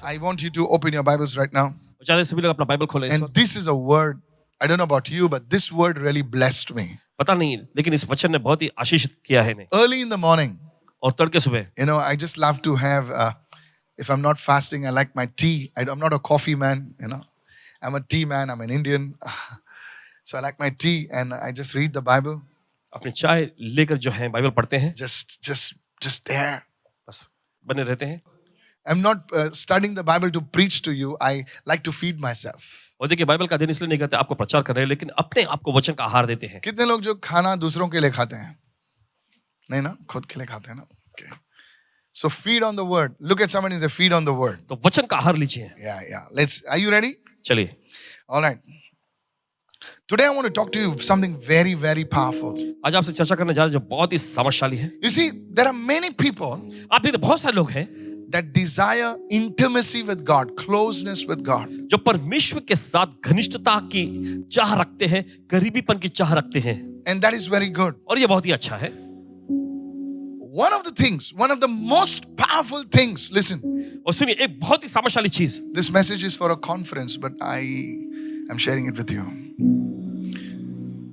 I want you to open your Bibles right now. चाहे सभी लोग अपना बाइबल खोलें इस And वक्त। this is a word, I don't know about you, but this word really blessed me. पता नहीं, लेकिन इस वचन ने बहुत ही आशीषित किया है इन्हें। Early in the morning, और तड़के सुबह I just love to have, if I'm not fasting, I like my tea. I'm not a coffee man, I'm a tea man, I'm an Indian. So I like my tea and I just read the Bible. अपनी चाय लेकर जो है Bible पढ़ते हैं, Just there. बस बने रहते हैं। I'm not studying the Bible to preach to you. I like to feed myself. और देखिए बाइबल का अध्ययन इसलिए नहीं करते आपको प्रचार कर रहे हैं, लेकिन अपने आप को वचन का आहार देते हैं। कितने लोग जो खाना दूसरों के लिए खाते हैं? नहीं ना, खुद के लिए खाते हैं ना? Okay. So feed on the word. Look at somebody and say, feed on the word. तो वचन का आहार लीजिए। Yeah. Are you ready? चलिए, All right. Today I want to talk to you something very, very powerful. आज आपसे चर्चा करने जा रहे हैं जो बहुत ही सामर्थ्यशाली है। You see, there are many people आप देखते बहुत सारे लोग हैं that desire intimacy with God, closeness with God. जो परमेश्वर के साथ घनिष्ठता की चाह रखते हैं, करीबीपन की चाह रखते हैं, And that is very good. और ये बहुत ही अच्छा है। One of the most powerful things, listen, और सुनिए, एक बहुत ही सामर्थ्यशाली चीज, this message is for a conference, but I am sharing it with you.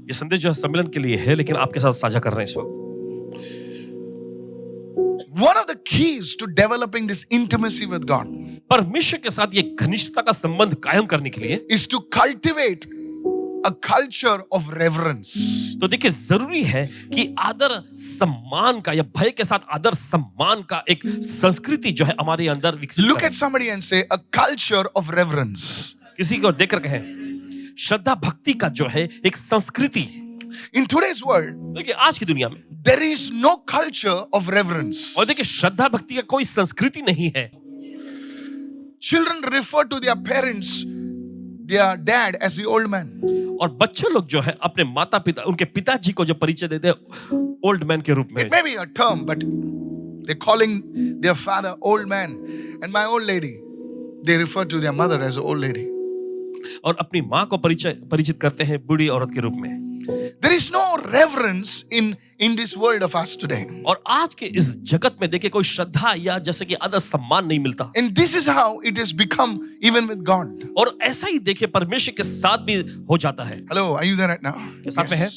ये संदेश जो है सम्मेलन के लिए है, लेकिन आपके साथ साझा कर रहे हैं इस वक्त। One of the keys to developing this intimacy with God परमेश्वर के साथ ये घनिष्ठता का संबंध कायम करने के लिए is to cultivate a culture of reverence. तो देखिए जरूरी है कि आदर सम्मान का या भय के साथ आदर सम्मान का एक संस्कृति जो है हमारे अंदर विकसित Look करें। at somebody and say, a culture of reverence. किसी को देखकर कहें, श्रद्धा भक्ति का जो है एक संस्कृति। In today's world, देखिए आज की दुनिया में, there is no culture of reverence. और देखिए श्रद्धा भक्ति का कोई संस्कृति नहीं है। Children refer to their parents, their dad, as the old man. और बच्चे लोग जो है अपने माता पिता, उनके पिताजी को जो परिचय देते हैं ओल्ड मैन के रूप में। It may be a term, but they're calling their father old man. And my old lady, they refer to their mother as old lady. और अपनी माँ को परिचित करते हैं बूढ़ी औरत के रूप में। There is no reverence in this world of us today. और आज के इस जगत में देखिए कोई श्रद्धा या जैसे कि आदर सम्मान नहीं मिलता। And this is how it has become even with God. और ऐसा ही देखिए परमेश्वर के साथ भी हो जाता है। Hello, are you there right now? साथ में है?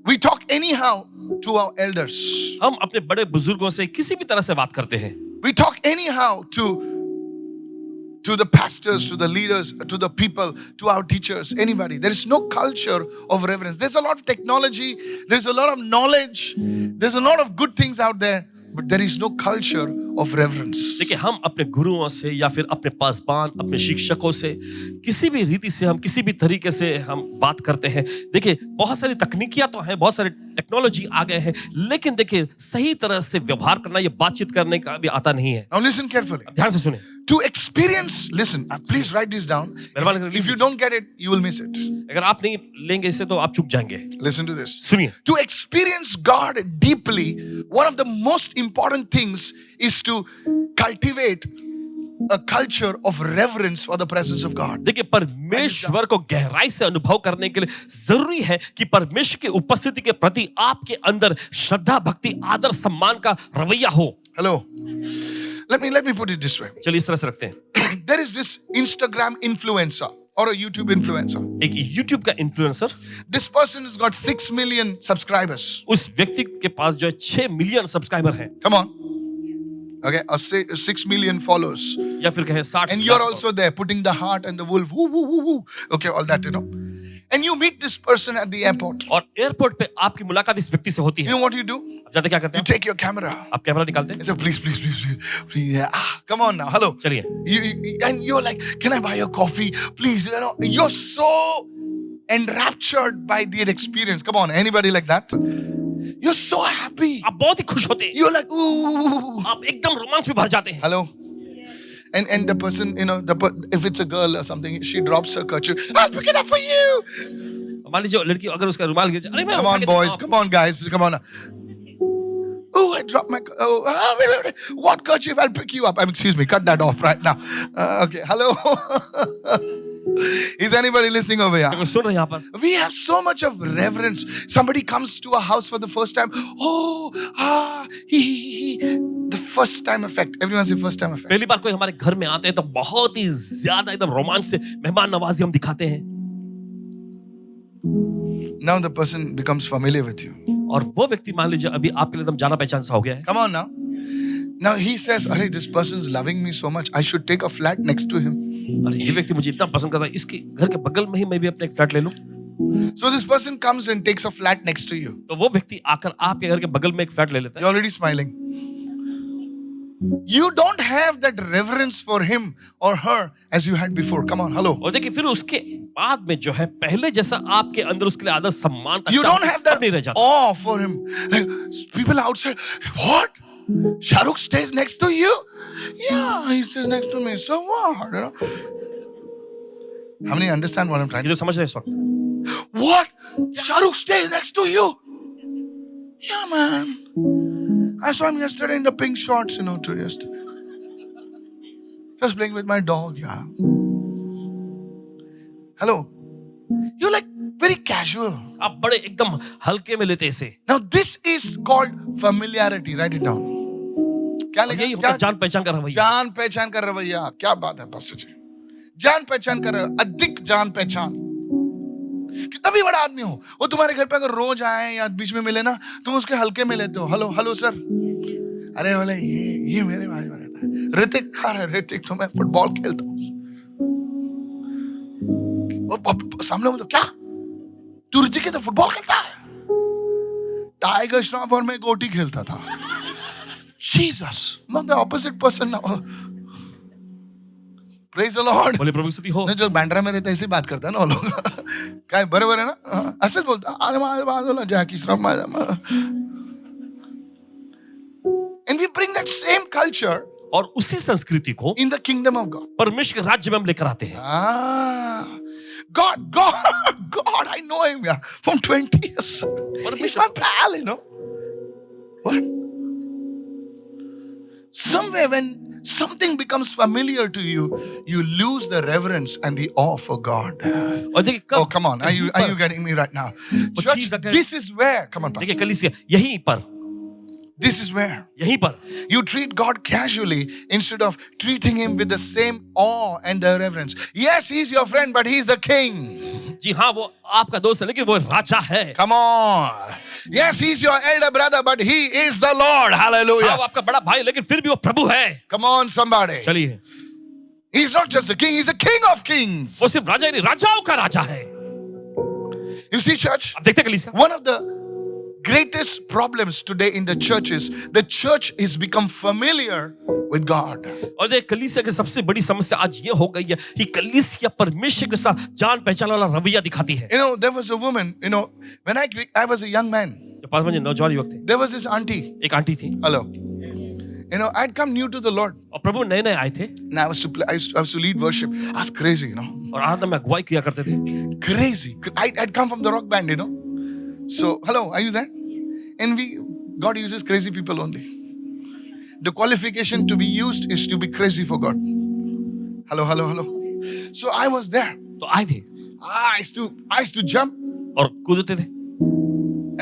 We talk anyhow to our elders. हम अपने बड़े बुजुर्गों से किसी भी तरह से बात करते हैं। We talk anyhow to the pastors, to the leaders, to the people, to our teachers, anybody. There is no culture of reverence. There's a lot of technology, there's a lot of knowledge, there's a lot of good things out there, but there is no culture of reverence. देखिए हम अपने गुरुओं से या फिर अपने पासबान, अपने शिक्षकों से किसी भी रीति से हम किसी भी तरीके से हम बात करते हैं। देखिए बहुत सारी तकनीकियां तो हैं, बहुत सारी टेक्नोलॉजी आ गए हैं, लेकिन देखिए सही तरह से व्यवहार करना या बातचीत करने का भी आता नहीं है। Now listen carefully. ध्यान से सुने। To experience, listen, please write this down. If you don't get it, you will miss it. अगर आप नहीं लेंगे इसे तो आप चूक जाएंगे। Listen to this. सुनिए, To experience God deeply, one of the most important things is to cultivate a culture of reverence for the presence of God. देखिए परमेश्वर को गहराई से अनुभव करने के लिए जरूरी है कि परमेश्वर की उपस्थिति के प्रति आपके अंदर श्रद्धा भक्ति आदर सम्मान का रवैया हो। Hello. Let me put it this way. चलिए इस तरह से रखते हैं। There is this Instagram influencer or a YouTube influencer. एक YouTube का influencer, This person has got 6 million subscribers. उस व्यक्ति के पास जो है 6 मिलियन सब्सक्राइबर हैं, Come on. Okay, 6 million followers. या फिर कहें 60 And you're also there putting the heart and the wolf. Woo, woo, woo, woo. Okay, all that, And you meet this person at the airport. और airport पे आपकी मुलाकात इस व्यक्ति से होती You है। know what you do? आप जानते क्या करते You हैं? take your camera. आप कैमरा निकालते हैं। I say, please. Yeah. Come on now. Hello. चलिए, And you're like, can I buy a coffee? Please, you're so enraptured by the experience. Come on, anybody like that? You're so happy. आप बहुत ही खुश होते हैं, You're like, ooh. आप एकदम रोमांच में भर जाते हैं। Hello. And the person, if it's a girl or something, she drops her kerchief. I'll pick it up for you. मान लीजिए लड़की अगर उसका रुमाल गिर जाए, अरे मैं Come उठा on, के देता boys. हूँ। Come on, guys. Come on. Oh, I dropped my. Wait. What kerchief? I'll pick you up. Excuse me. Cut that off right now. Okay. Hello. Is anybody listening over here? कोई सुन रहे हैं यहाँ पर? We have so much of reverence. Somebody comes to a house for the first time. Oh, he. The first time effect. Everyone say first time effect. पहली बार कोई हमारे घर में आते हैं तो बहुत ही ज्यादा एकदम रोमांच से मेहमान नवाजी हम दिखाते हैं Now the person becomes familiar with you. और वो व्यक्ति मान लीजिए अभी आपके लिए एकदम जाना पहचान सा हो गया है Come on now. Now he says, "Arey, this person's loving me so much. I should take a flat next to him." और ये व्यक्ति मुझे इतना पसंद करता है इसके घर के बगल में ही मैं भी अपने एक फ्लैट ले लूं So this person comes and takes a flat next to you. तो वो व्यक्ति आकर आपके घर के बगल में एक फ्लैट ले लेता है You're already smiling. You don't have that reverence for him or her as you had before. Come on, hello. और देखिए फिर उसके बाद में जो है पहले जैसा आपके अंदर उसके लिए आदर सम्मान You don't have that नहीं रह जाता awe for him. Like, people outside, what? Shahrukh stays next to you? Yeah, he stays next to me. So what? You know? How many understand what I'm trying ये to जो समझ रहे हैं इस वक्त say? What? Shahrukh stays next to you? Yeah, man. I saw him yesterday in the pink shorts, to yesterday. Just playing with my dog, yeah. Hello. You're like very casual. आप बड़े एकदम हल्के में लेते हैं इसे Now this is called familiarity. Write it down. क्या और लिखा? यही होता है जान पहचान का रवैया जान पहचान का रवैया. क्या बात है पास्टर जी. जान पहचान का रवैया. अधिक जान पहचान. कितना भी बड़ा आदमी हो, वो तुम्हारे घर पे अगर रोज आए या बीच में मिले ना, तुम उसके हल्के में लेते हो. Hello hello sir. अरे बोले ये मेरे बाजू में रहता है. ऋतिक. अरे ऋतिक तो मैं फुटबॉल खेलता हूँ. और सामने में तो क्या तू ऋतिक है तो फुटबॉल खेलता है. टाइगर श्रॉफ और मैं गोटी खेलता था. Jesus, not the opposite person now. Praise the Lord. बोले प्रभु की स्तुति हो नहीं, जो बैंड्रा में रहता है ऐसे बात करता है ना वो लोग. क्या है, बराबर है ना. ऐसे बोलता अरे माझ्या बाजूला जॅकी श्रॉफ माझ्या. And we bring that same culture और उसी संस्कृति को in the kingdom of God. परमेश्वर के राज्य में हम लेकर आते हैं God, I know him, yeah, from 20 years. He's my pal, What? Somewhere when something becomes familiar to you, you lose the reverence and the awe for God. और देखिए कब Oh, come on. Are you getting me right now? Church, चीज अगर- this is where, come on, देखिए Pastor. कलीसिया यहीं पर This is where यहीं पर you treat God casually instead of treating him with the same awe and the reverence. Yes, he's your friend, but he's the king. जी हाँ वो आपका दोस्त है लेकिन वो राजा है Come on. Yes, he's your elder brother, but he is the Lord. हाँ Hallelujah. वो आपका बड़ा भाई लेकिन फिर भी वो प्रभु है Come on, somebody. चलिए He's not just a king, he's a king of kings. वो सिर्फ राजा ही नहीं राजाओं का राजा है You see, church, आप देखते हैं कलीसिया one of the greatest problems today in the church is the church is become familiar with God. और देख कलीसिया की सबसे बड़ी समस्या आज ये हो गई है कि कलीसिया परमेश्वर के साथ जान पहचान वाला रवैया दिखाती है There was a woman, when I was a young man, जो पास में नौजवान युवक थे there was this auntie. एक आंटी थी Hello. I'd come new to the Lord. और प्रभु नए नए आए थे And I was to lead worship. I was crazy, और आराधना में अगुवाई किया करते थे Crazy. I'd come from the rock band, So, hello, are you there? And God uses crazy people only. The qualification to be used is to be crazy for God. Hello. So I was there. तो आए थे I used to jump और कूदते थे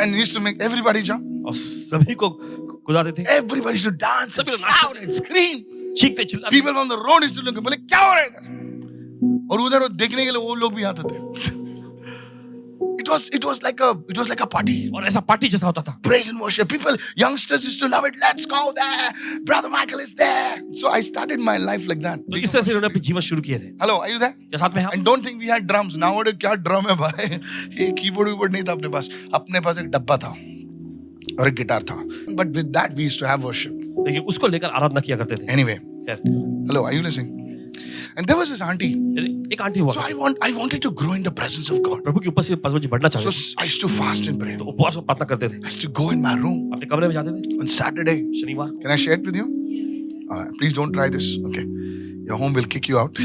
and used to make everybody jump. और सभी को कुदाते थे Everybody used to dance and सभी लोग shout and scream. चीखते चिल्लाते People from the road used to look. बोले क्या हो रहा है इधर? और उधर देखने के लिए वो लोग भी आते थे. It was like a party. और ऐसा पार्टी जैसा होता था Praise and worship. Youngsters used to love it. Let's go there. Brother Michael is there. So I started my life like that. तो इस तरह से उन्होंने अपने जीवन शुरू किए थे Hello, are you there? क्या साथ में हम And don't think we had drums. Nowadays क्या drum है भाई? ये keyboard नहीं था अपने पास. अपने पास एक डब्बा था और एक गिटार था. But with that we used to have worship. देखिए उसको लेकर आराधना किया करते थे Anyway, खैर hello, are you listening? And there was this auntie. एक आंटी हुआ So I wanted to grow in the presence of God. प्रभु की उपस्थिति में पास बढ़ना चाहते So थे I used to fast and pray. तो उपवास और प्रार्थना करते थे I used to go in my room अपने कमरे में जाते थे on Saturday. शनिवार को Can I share it with you? All right, please don't try this. Okay. Your home will kick you out.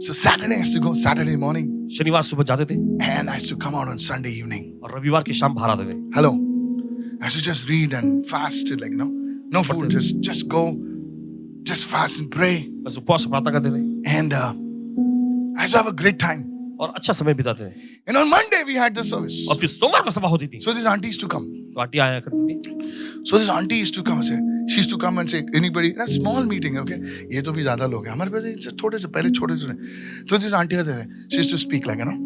So Saturday I used to go Saturday morning शनिवार सुबह जाते थे and I used to come out on Sunday evening. और रविवार की शाम बाहर आते थे Hello. I used to just read and fast, like no food, just go, just fast and pray. बस उपवास और प्रार्थना करते थे And I used to have a great time. और अच्छा समय बिताते थे And on Monday we had the service. और फिर सोमवार को सभा होती थी So these aunties to come. तो आंटी आया करती थी. So this auntie used to come and say, she used to come and say, anybody, in a small meeting, okay? ये तो भी ज़्यादा लोग हैं. हमारे पास इनसे थोड़े से पहले छोटे से. So this auntie होते थे. She used to speak like, you know.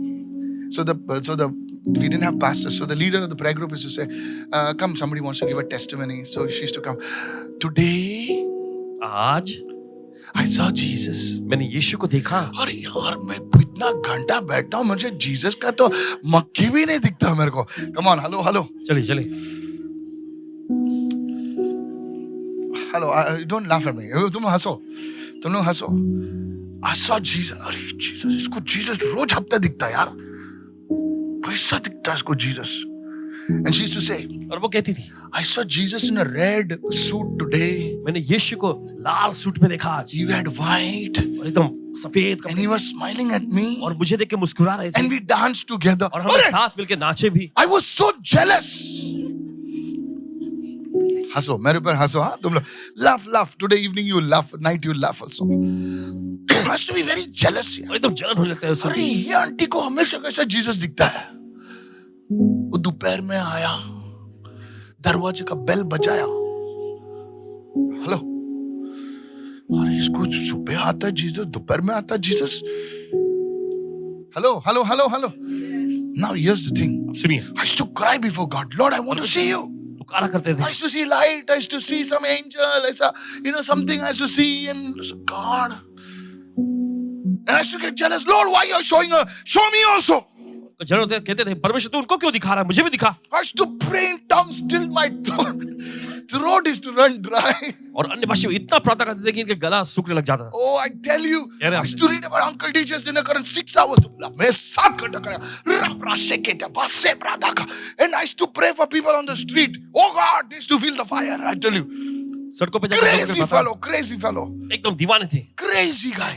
So we didn't have pastors. So the leader of the prayer group used to say, come, somebody wants to give a testimony. So she used to come. Today, आज I saw Jesus. मैंने यीशु को देखा. अरे यार मैं इतना घंटा बैठता हूँ मुझे जीसस का तो मक्खी भी नहीं दिखता मेरे को. Come on, hello. चलिए चलिए. Hello, don't laugh at me. तुम हंसो. तुम लोग हंसो. I saw Jesus. अरे जीसस, इसको जीसस रोज हफ्ते दिखता है यार. कैसा दिखता है इसको Jesus. And she used to say, और वो कहती थी, I saw Jesus in a red suit today. मैंने यीशु को लाल सूट में देखा आज. He had white. और एकदम सफेद And कपड़े. he was smiling at me. और मुझे देख के मुस्कुरा रहे थे. And we danced together. और हम अरे, साथ मिलके नाचे भी. I was so jealous. हंसो मेरे ऊपर हंसो. हाँ तुम लोग laugh. Today evening you laugh. Night you laugh also. Has to be very jealous यार. और एकदम जलन होने लगता है उससे. अरे ये आंटी को हमेशा कैसा जीसस दिखता है. वो दोपहर में आया, दरवाजे का बेल बजाया. हेलो. अरे इसको सुबह आता है जीसस, दोपहर में आता है Jesus. Hello. Now here's the thing. अब सुनिए. I used to cry before God. Lord, I want to see you. पुकारा करते थे. I used to see light. I used to see some angel. I saw, something I used to see. And God. And I used to get jealous. Lord, why are you showing her? Show me also. जलन होते कहते थे, परमेश्वर तू उनको क्यों दिखा रहा है, मुझे भी दिखा. I used to pray in tongues till my throat used to run dry. और अन्य भाषा में इतना प्रार्थना करते थे कि इनके गला सूखने लग जाता था. Oh, I tell you, I used to read about Uncle Teacher's dinner current 6 hours. मैं 7 घंटा करा. And I used to pray for people on the street. Oh God, they used to feel the fire. I tell you. सड़कों पे जाकर Crazy fellow. एकदम दीवाने थे. Crazy guy.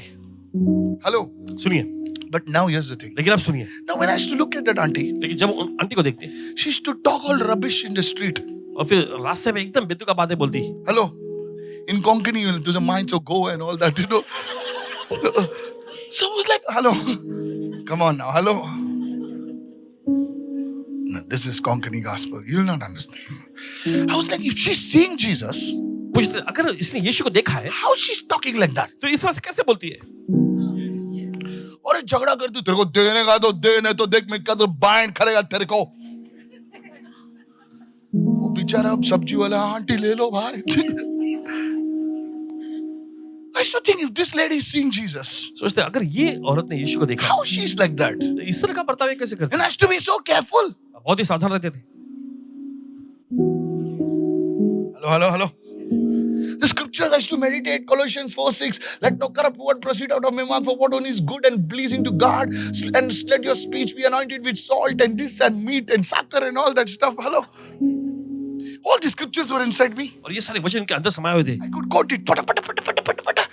Hello. सुनिए. But now here's the thing. लेकिन अब सुनिए. Now when I used to look at that auntie, लेकिन जब उन आंटी को देखते, she used to talk all rubbish in the street. और फिर रास्ते में एकदम बेतुका बातें बोलती. Hello. In Konkani, to the mines of Goa and all that, So I was like, hello. Come on now, hello. No, this is Konkani gospel. You'll not understand. I was like, if she's seeing Jesus, पूछते अगर इसने यीशु को देखा है, how she's talking like that? तो इस तरह से कैसे बोलती है? और झगड़ा करती, तेरे को देने का तो दे, नहीं तो देख मैं क्या तो बाइंड करेगा तेरे को. वो बेचारा अब सब्जी वाला, आंटी ले लो भाई. I used to think if this lady is seeing Jesus, सोचते अगर ये औरत ने यीशु को देखा, how she's like that? तो इस तरह का बर्ताव ये कैसे करती? And I used to be so careful. बहुत ही सावधान रहते थे. Hello. The scriptures I used to meditate, Colossians 4:6. Let no corrupt word proceed out of my mouth, for what only is good and pleasing to God. And let your speech be anointed with salt and this and meat and sucker and all that stuff. Hello. All the scriptures were inside me. और ये सारे वचन इनके अंदर समाये हुए थे. I could quote it. Pata.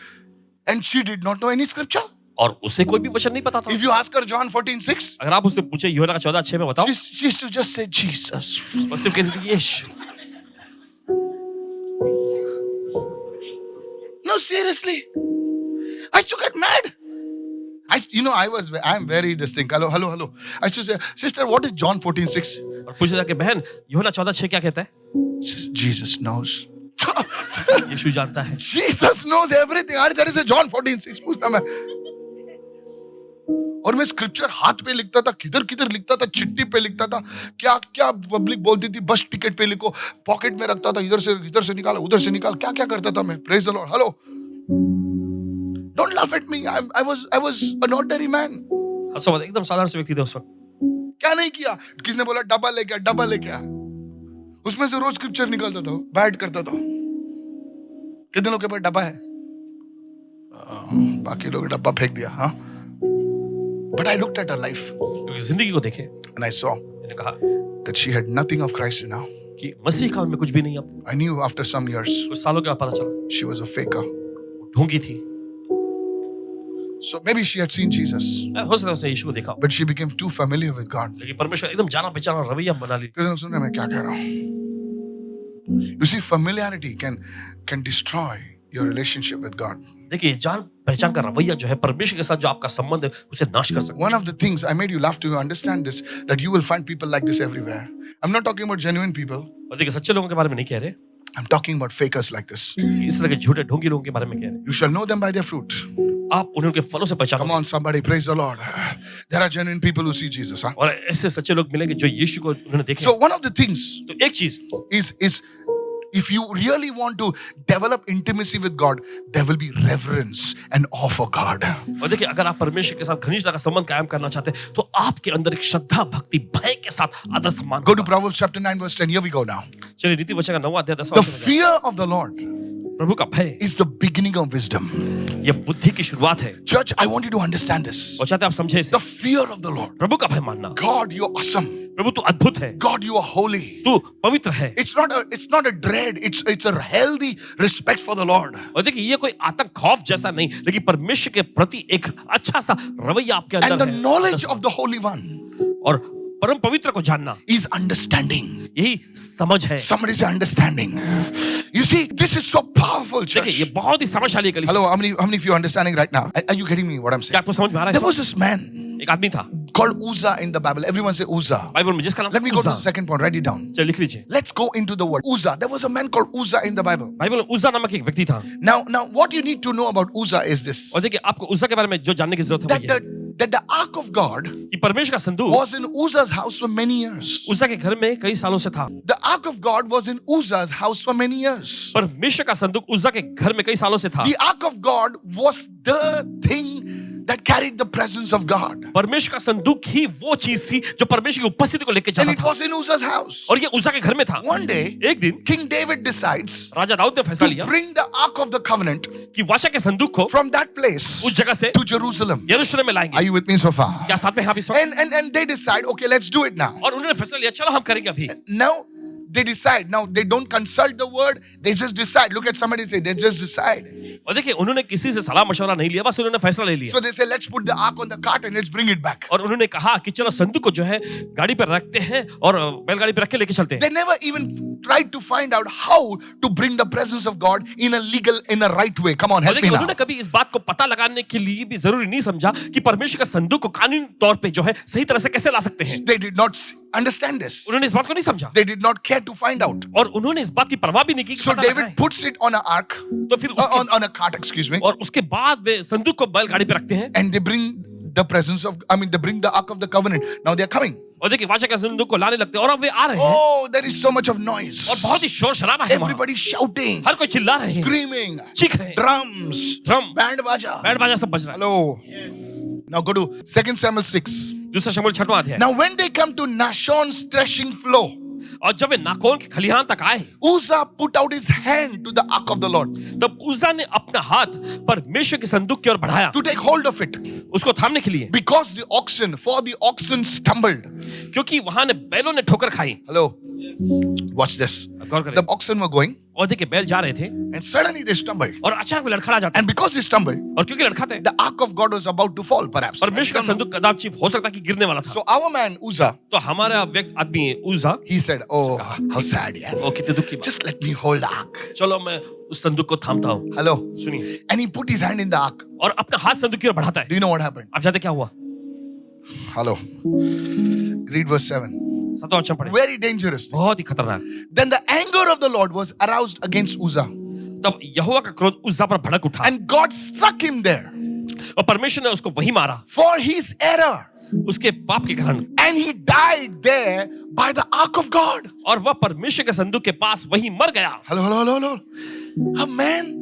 And she did not know any scripture. और उसे कोई भी वचन नहीं पता था. If you ask her John 14:6, अगर आप उससे पूछे यूहन्ना का 14:6 में बताओ, she used to just say Jesus. वो सिर्फ कहती थी यीशु. No, seriously. I used to get mad. I'm very distinct. Hello. I used to say, sister, what is John 14:6? और पूछे जाके बहन यूहन्ना 14:6 क्या कहता है? Jesus knows. यीशु जानता है. Jesus knows everything. अरे जरा से John 14:6 पूछता मैं. और मैं स्क्रिप्चर हाथ पे लिखता था, किधर लिखता था, चिट्ठी पे लिखता था, क्या पब्लिक बोलती थी, बस टिकट पे लिखो, पॉकेट में रखता था, इधर से निकाल, उधर से निकाल, क्या करता था मैं. Praise the Lord. Hello. Don't laugh at me. I was an ordinary man. हंसो मत, एकदम साधारण से व्यक्ति थे उस वक्त. क्या नहीं किया. किसने बोला डब्बा लेके आ. उसमें से रोज स्क्रिप्चर निकालता था, बैठ करता था. कितने लोग के पास डब्बा है? बाकी लोग डब्बा फेंक दिया. हाँ. But I looked at her life. क्योंकि जिंदगी को देखे, and I saw मैंने कहा that she had nothing of Christ now. कि मसीह का उनमें कुछ भी नहीं. अब I knew after some years कुछ सालों के बाद पता चला she was a faker. ढोंगी थी. So maybe she had seen Jesus, हो सकता है उसने यीशु को देखा, but she became too familiar with God. लेकिन परमेश्वर एकदम जाना पहचाना रवैया बना ली. सुन रहे मैं क्या कह रहा हूँ? You see, familiarity can destroy your relationship with God. देखिए जान पहचान का रवैया जो है परमेश्वर के साथ जो आपका संबंध है उसे नाश कर सकता One of the things I made you laugh to understand this, that you will find people like this everywhere. I'm not talking about genuine people. है। और देखिए सच्चे लोगों के बारे में नहीं कह रहे, I'm talking about fakers like this. इस तरह के झूठे ढोंगी लोगों के बारे में कह रहे। You shall know them by their fruit. आप उन्हें उनके फलों से Come पहचानो। on, somebody, praise the Lord. There are genuine people who see Jesus. Huh? और ऐसे सच्चे लोग मिलेंगे जो यीशु को उन्होंने देखे। So one of the things तो एक चीज is if you really want to develop intimacy with God, there will be reverence and awe for God. और देखिए अगर आप परमेश्वर के साथ घनिष्ठता का संबंध कायम करना चाहते हैं तो आपके अंदर एक श्रद्धा भक्ति भय के साथ आदर सम्मान Go to Proverbs chapter 9 verse 10. Here we go now. चलिए नीति वचन का 9वां अध्याय 10वां The वचन में fear of the Lord जाएं। प्रभु का भय is the beginning of wisdom. ये बुद्धि की शुरुआत है। Church, I want you to understand this. और चाहते हैं आप समझे इसे। The fear of the Lord. प्रभु का भय मानना। God, you're awesome. प्रभु तू अद्भुत है, God, you are holy. तू पवित्र है। It's not a dread. It's a healthy respect for the Lord. और देखिए ये कोई आतंक खौफ जैसा नहीं, लेकिन परमेश्वर के प्रति एक अच्छा सा रवैया आपके And अंदर the है। knowledge of the Holy One और परम पवित्र को जानना is understanding. यही समझ है। Somebody say understanding. You see, this is so powerful, देखिए church. ये बहुत ही समझशाली है कलीसिया। Hello, how many of you are understanding right now? Are you getting me what I'm क्या saying? आपको समझ में आ रहा There है? was this man एक आदमी था called Uzzah in the Bible. Everyone say Uzzah. Bible में जिसका नाम Let me go to Uzza. the second point. Write it down. चलिए लिख लीजिए। Let's go into the word Uzzah. There was a man called Uzzah in the Bible. Bible में उज्जा नामक एक व्यक्ति था। Now, what you need to know about Uzzah is this: और देखिए आपको उज्जा के बारे में जो जानने की जरूरत है that वो ये है that the ark of God कि परमेश्वर का संदूक was in Uzzah's house for many years. उज्जा के घर में कई सालों से था। The ark of God was in Uzzah's house for many years. परमेश्वर का संदूक उज्जा के घर में कई सालों से था। The ark of God was the thing that carried the presence of God, परमेश्वर का संदूक ही वो चीज थी जो परमेश्वर की उपस्थिति को लेकर and जाता it था। was in Uzzah's house. और ये उज्जा के घर में था। One day, एक दिन King David decides राजा दाऊद ने फैसला to लिया bring the ark of the covenant कि वाचा के संदूक को from that place उस जगह से to Jerusalem. यरूशलेम में Are लाएंगे। you with me so far? क्या साथ में यहाँ भी इस वक्त? And they decide, okay, let's do it now. और उन्होंने फैसला लिया चलो हम करेंगे अभी। Now they decide. Now they don't consult the word. They just decide. Look at somebody say, they just decide. और देखिए उन्होंने किसी से सलाह मशवरा नहीं लिया, बस उन्होंने फैसला ले लिया। So they say, let's put the ark on the cart and let's bring it back. और उन्होंने कहा कि चलो संदूक को जो है गाड़ी पर रखते हैं और बैलगाड़ी पर रख के लेके चलते हैं। They never even tried to find out how to bring the presence of God in a right way. Come on, और help me देखिए now. उन्होंने कभी इस बात को पता लगाने के लिए भी जरूरी नहीं समझा कि परमेश्वर का संदूक को कानूनी तौर पे जो है सही तरह से कैसे ला सकते हैं। They did not understand this. उन्होंने इस बात को नहीं समझा They did not care to find out. और उन्होंने इस बात की परवाह भी नहीं की कि So पता David लगाएं। puts it on an ark, तो फिर उसके, on a cart, excuse me, और उसके बाद वे संदूक को बैलगाड़ी पे रखते हैं and they bring the presence of, they bring the ark of the covenant. Now they are coming. और देखिए वाचा के संदूक को लाने लगते हैं और अब वे आ रहे हैं Oh, there is so much of noise. और बहुत ही शोर शराबा है वहाँ। Everybody shouting, हर कोई चिल्ला रहे हैं, screaming, चीख रहे हैं, drums, drum, band baja. Band बाजा सब बज रहा है। Hello. Now go to 2 Samuel 6. दूसरा शमूएल 6वां अध्याय। Now when they come to Nashon's threshing floor, और जब वे नाकोन के खलिहान तक आए Uzzah put out his hand to the ark of the Lord तब उज्जा ने अपना हाथ परमेश्वर के संदूक की ओर बढ़ाया to take hold of it, उसको थामने के लिए, because the oxen stumbled. क्योंकि वहां ने बैलों ने ठोकर खाई। Hello. Watch this. गौर करें। The oxen were going और देखिए बैल जा रहे थे and suddenly they stumbled. और अचानक वे लड़खड़ा जाते And because they stumbled, और क्योंकि लड़खड़ाते the ark of God was about to fall perhaps. परमेश्वर का संदूक कदाचित हो सकता कि गिरने वाला था। So our man Uzzah, तो हमारा व्यक्ति आदमी उज्जा he said, oh, how sad, yeah. ओ कितने दुख की बात, Just let me hold the ark. चलो मैं उस संदूक को थामता हूँ। Hello. सुनिए, And he put his hand in the ark. और अपना हाथ संदूक की ओर बढ़ाता है। Do you know what happened? आप जानते क्या हुआ? Hello. Read verse 7. सातवां वचन पढ़े। Very dangerous. बहुत ही खतरनाक। Then the anger of the Lord was aroused against Uzzah. तब यहोवा का क्रोध उज्जा पर भड़क उठा And God struck him there और परमेश्वर ने उसको वही मारा for his error. उसके पाप के कारण, And he died there by the ark of God. और वह परमेश्वर के संदूक के पास वही मर गया। Hello. A man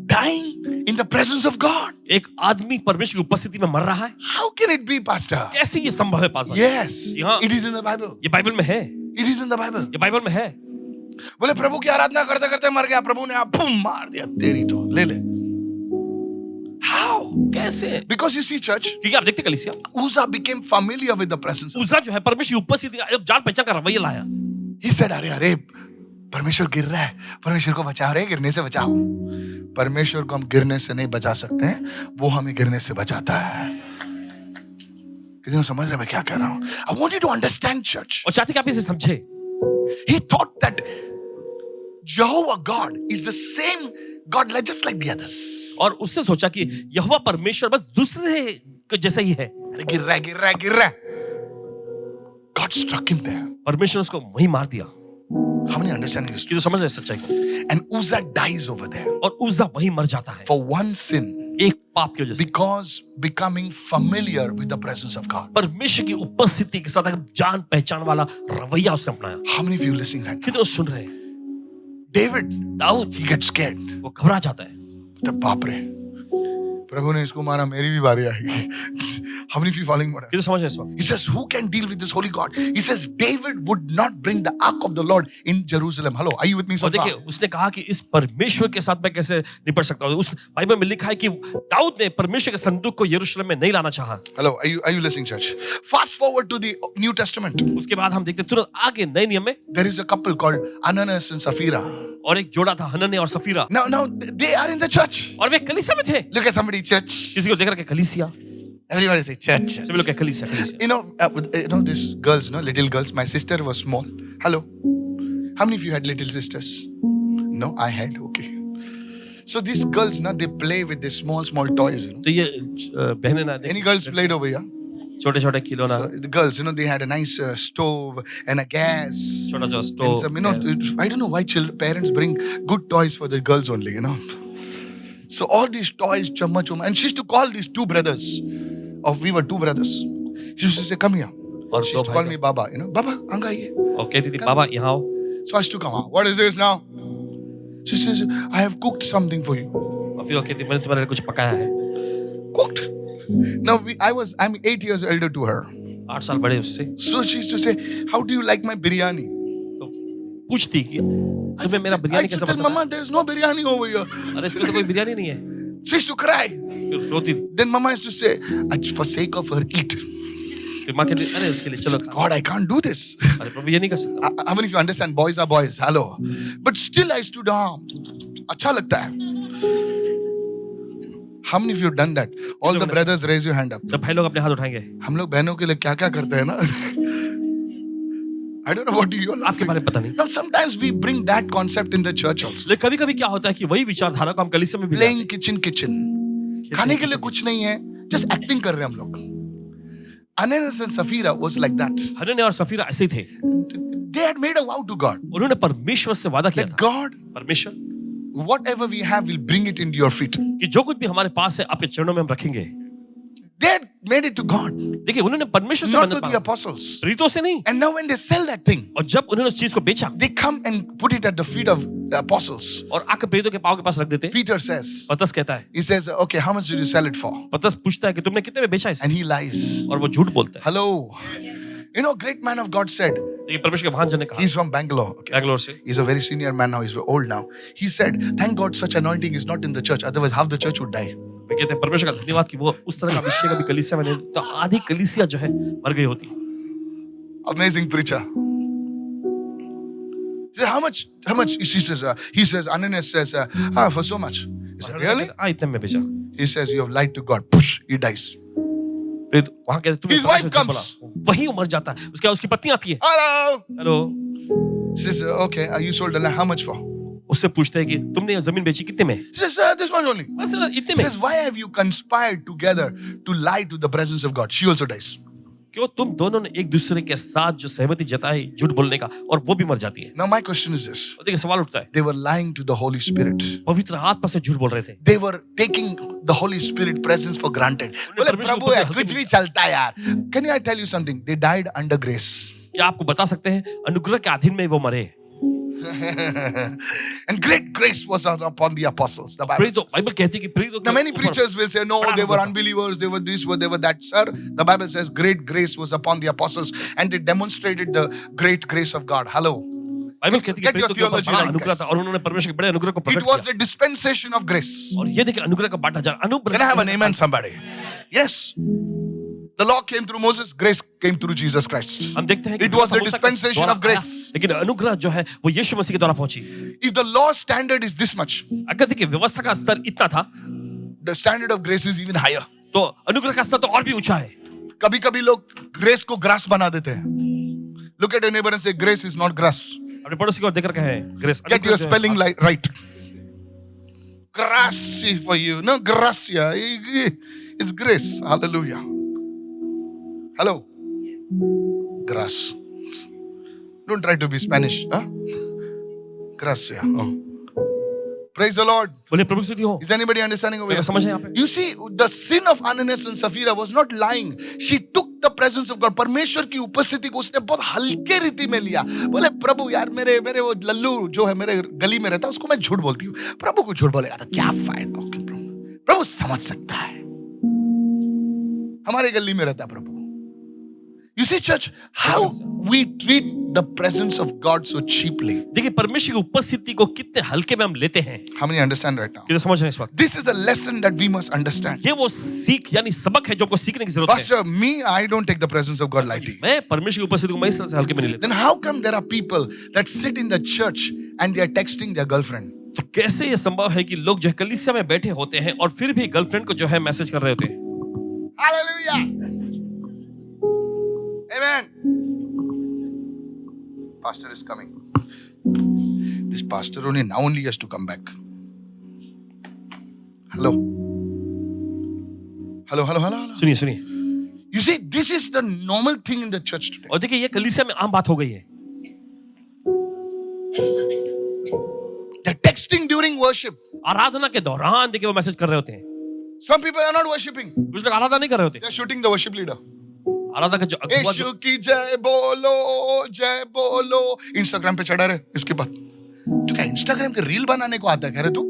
dying in the presence of God. एक आदमी परमेश्वर की उपस्थिति में मर रहा है, How can it be, Pastor? कैसे ये संभव है पास? Yes, Yeah. it is in the Bible. ये बाइबल में है, It is in the Bible. ये बाइबल में है। बोले प्रभु की आराधना करते करते मर गया, प्रभु ने आप बूम मार दिया, तेरी तो ले ले. How? कैसे? Because you see, church, क्योंकि आप देखते कलीसिया, Uzzah became familiar with the presence of उज्जा जो है परमेश्वर की उपस्थिति का जान पहचान का रवैया लाया। He said, अरे परमेश्वर गिर रहा है, परमेश्वर को बचाओ रे, गिरने से बचाओ. परमेश्वर को हम गिरने से नहीं बचा सकते हैं, वो हमें गिरने से बचाता है. कितने समझ रहे मैं क्या कह रहा हूं? I want you to understand, church. और चाहते कि आप इसे समझे। He thought that Jehovah God is the same God, like just like the others. और उससे सोचा कि यहोवा परमेश्वर बस दूसरे के जैसा ही है। अरे गिर रहा है। God struck him there. परमेश्वर ने उसको वहीं मार दिया। How many understanding this? कि तो समझ रहे सच्चाई को। And Uzzah dies over there और उज्जा वहीं मर जाता है for one sin, एक पाप की वजह से, because becoming familiar with the presence of God. परमेश्वर की उपस्थिति के साथ एक जान पहचान वाला रवैया उसने अपनाया। How many of you listening right now? कितने सुन रहे हैं? David, Dawood he gets scared. वो घबरा जाता है। तब बाप रे, प्रभु ने इसको मारा, मेरी भी बारी आएगी। How many of you following what? कितने समझ रहे हैं इस वक्त? He says, who can deal with this holy God? He says, David would not bring the ark of the Lord in Jerusalem. Hello, are you with me so और far? देखिए उसने कहा कि इस परमेश्वर के साथ मैं कैसे निपट सकता हूँ। उस बाइबल में लिखा है कि दाऊद ने परमेश्वर के संदूक को यरूशलेम में नहीं लाना चाहा। Hello, are you listening, church? Fast forward to the New Testament. उसके बाद हम देखते हैं तुरंत आगे नए नियम में There is a couple called Ananias and Sapphira. और एक जोड़ा था हनन्याह और Safira, Now they are in the church. और वे कलीसिया में थे। Look at somebody, church. किसी को देख रहा है कलीसिया, Everybody say church. सभी लोग कहे कलीसिया कलीसिया। You know these girls, no, little girls. My sister was small. Hello. How many of you had little sisters? No, I had. Okay. So these girls, na, they play with these small toys. You know. तो ये बहनें ना Any girls played over here? छोटे छोटे खिलौना, So the girls, they had a nice stove and a gas. छोटा छोटा And some, stove, I don't know why parents bring good toys for the girls only, So all these toys, chamma, and she used to call these two brothers. We were two brothers. She used to say, come here. और She दो used to call भाई me Baba, Baba, anga ye. और कहती थी बाबा यहाँ आओ। So I used to come. What is this now? She says, I have cooked something for you. और फिर वो कहती मैंने तुम्हारे लिए कुछ पकाया है। Cooked. Now I'm 8 years elder to her. 8 साल बड़े उससे। So she used to say, how do you like my biryani? तो पूछती कि तुम्हें मेरा बिरयानी कैसा I said, पसंद है? Mama, there's no biryani over here. अरे इसमें तो कोई बिरयानी नहीं है। She used to cry. फिर रोती थी। Then Mama used to say, for sake of her, eat. फिर माँ कहती अरे उसके लिए चलो खा। God, I can't do this. अरे प्रभु ये नहीं कर सकता। How many of you understand? Boys are boys. Hello. But still I stood down. अच्छा लगता है. How many of you have done that? All the brothers raise your hand up. जब भाई लोग अपने हाथ उठाएंगे, हम लोग बहनों के लिए क्या क्या करते हैं ना? I don't know what you all आपके बारे में पता नहीं। Now sometimes we bring that concept in the church also. लेकिन कभी-कभी क्या होता है कि वही विचारधारा को हम कलीसिया में भी Playing kitchen. खाने के लिए कुछ नहीं है. Just acting कर रहे हैं हम लोग. Ananias and Sapphira was like that. हनन्याह और सफीरा ऐसे ही थे। They had made a vow to God. उन्होंने परमेश्वर से वादा किया That था, God, परमेश्वर whatever we have, we'll bring it into your feet. कि जो कुछ भी हमारे पास है आपके चरणों में हम रखेंगे। They had made it to God, देखिए उन्होंने परमेश्वर से not to मन्नत the मांगी, apostles. रीतों से नहीं। And now when they sell that thing, और जब उन्होंने उस चीज को बेचा they come and put it at the feet of the apostles. और आकर प्रेरितों के पांव के पास रख देते, Peter says, पतरस कहता है, he says, okay, how much did you sell it for? पतरस पूछता है कि तुमने कितने में बेचा इसे? And he lies. और वो झूठ बोलता है। Hello. Great man of God said, देखिए परमेश्वर के महान जन ने कहा, he's from Bangalore. Okay. Bangalore से, He's a very senior man now. He's old now. He said, thank God such anointing is not in the church. Otherwise, half the church would die. वे कहते हैं परमेश्वर का धन्यवाद कि वो उस तरह का अभिषेक अभी कलीसिया में नहीं, तो आधी कलीसिया जो है मर गई होती। Amazing preacher. He said, how much? He says, Ananias says, for so much. He said, really? हाँ इतने में बेचा। He says, you have lied to God. Push, he dies. प्रेरित वहां कहते तुमने His wife परमेश्वर से comes. बोला, वही वो मर जाता है। उसके बाद उसकी पत्नी आती है, Hello. Hello, He says, okay, you sold the land. How much for? उससे पूछते हैं कि तुमने ये जमीन बेची कितने में? He says, this one only. बस इतने He में। says, why have you conspired together to lie to the presence of God? She also dies. क्यों तुम दोनों ने एक दूसरे के साथ जो सहमति जताई झूठ बोलने का, और वो भी मर जाती है। Now my question is this. और देखिए सवाल उठता है, They were lying to the Holy Spirit. पवित्र आत्मा से झूठ बोल रहे थे। They were taking the Holy Spirit presence for granted. बोले प्रभु है, कुछ भी चलता है यार. Can I tell you something? They died under grace. क्या आपको बता सकते हैं अनुग्रह के अधीन में वो मरे? And great grace was upon the apostles. The Bible प्रेरितों, says. बाइबल कहती है कि प्रेरितों Now के many ऊपर preachers will say, no, बड़ा they were अनुग्रह था। unbelievers, they were this, they were that. Sir, the Bible says great grace was upon the apostles and they demonstrated the great grace of God. Hello. Bible कहती है कि Get your प्रेरितों के ऊपर theology बड़ा right, अनुग्रह guys. था और उन्होंने परमेश्वर के बड़े अनुग्रह को It प्रकट was किया। the dispensation of grace. और ये देखिए अनुग्रह का बांटा जा रहा, अनुग्रह। Can I have an amen, somebody? Yes. The law came through Moses, grace came through Jesus Christ. हम देखते हैं कि It was the मूसा के dispensation द्वारा of grace. आया, लेकिन अनुग्रह जो है वो यीशु मसीह के द्वारा पहुंची। If the law standard is this much, अगर देखिए व्यवस्था का स्तर इतना था, the standard of grace is even higher. तो अनुग्रह का स्तर तो और भी ऊंचा है। कभी-कभी लोग grace को grass बना देते हैं. Look at your neighbor and say, grace is not grass. अपने पड़ोसी को देखकर कहे grace. Get your spelling right. gracie for you. No, gracia. It's grace. Hallelujah. Hello. Grace. Don't try to be Spanish. Huh? Gracia. Oh. Praise the Lord. बोले प्रभु की स्तुति हो। Is anybody understanding over क्या here? समझ रहे हैं यहाँ पे? You see, the sin of Ananias and Sapphira was not lying. She took the presence of God. परमेश्वर की उपस्थिति को उसने बहुत हल्के रीति में लिया. बोले प्रभु यार मेरे वो लल्लू जो है मेरे गली में रहता है उसको मैं झूठ बोलती हूँ. प्रभु को झूठ बोलेगा तो क्या फायदा? प्रभु समझ सकता है. हमारे गली में रहता है प्रभु. You see, church, how we treat the presence of God so cheaply. देखिए परमेश्वर की उपस्थिति को कितने हल्के में हम लेते हैं। How many understand right now? कितने समझ रहे हैं इस वक्त? This is a lesson that we must understand. ये वो सीख यानी सबक है जो हमको सीखने की जरूरत है। Pastor, me, I don't take the presence of God lightly. मैं परमेश्वर की उपस्थिति को मैं इस तरह से हल्के में नहीं लेता। Then how come there are people that sit in the church and they are texting their girlfriend? तो कैसे ये संभव है कि लोग जो है कलीसिया में बैठे होते हैं और फिर भी गर्लफ्रेंड को जो है मैसेज कर रहे होते हैं? Hallelujah. Amen. Pastor is coming. This pastor only now only has to come back. Hello. Hello, hello, hello, hello. सुनिए सुनिए। You see, this is the normal thing in the church today. और देखिए ये कलीसिया में आम बात हो गई है। They're texting during worship. आराधना के दौरान देखिए वो मैसेज कर रहे होते हैं। Some people are not worshiping. कुछ लोग आराधना नहीं कर रहे होते। They're shooting the worship leader. आराधना का जो अगुवा यीशु जो की जय बोलो इंस्टाग्राम पे चढ़ा रहे इसके बाद तो क्या इंस्टाग्राम के रील बनाने को आता है कह रहे तू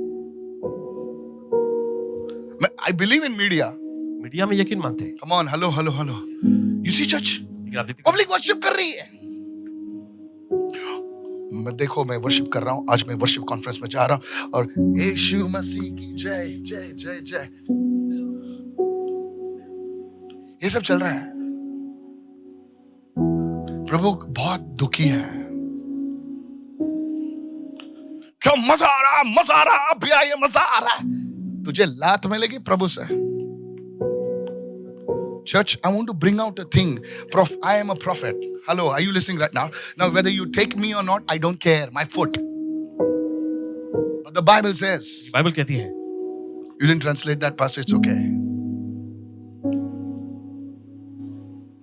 मैं I believe in media media में यकीन मानते हैं। Come on hello hello hello you see church लेकिन आप देखते हैं पब्लिक वर्शिप कर रही है मैं देखो मैं वर्शिप कर रहा हूं आज मैं वर्शिप कॉन्फ्रेंस में जा रहा हूं और यीशु मसीह की जय जय जय जय ये सब चल रहा है प्रभु बहुत दुखी है क्यों मजा आ रहा अभी ये मजा आ रहा है तुझे लात मिलेगी प्रभु से Church, I want to bring out a thing. I am a prophet. Hello, are you listening right now? Now, whether you take me or not, I don't care. My foot. But the Bible says. Bible कहती है। You didn't translate that passage. It's okay.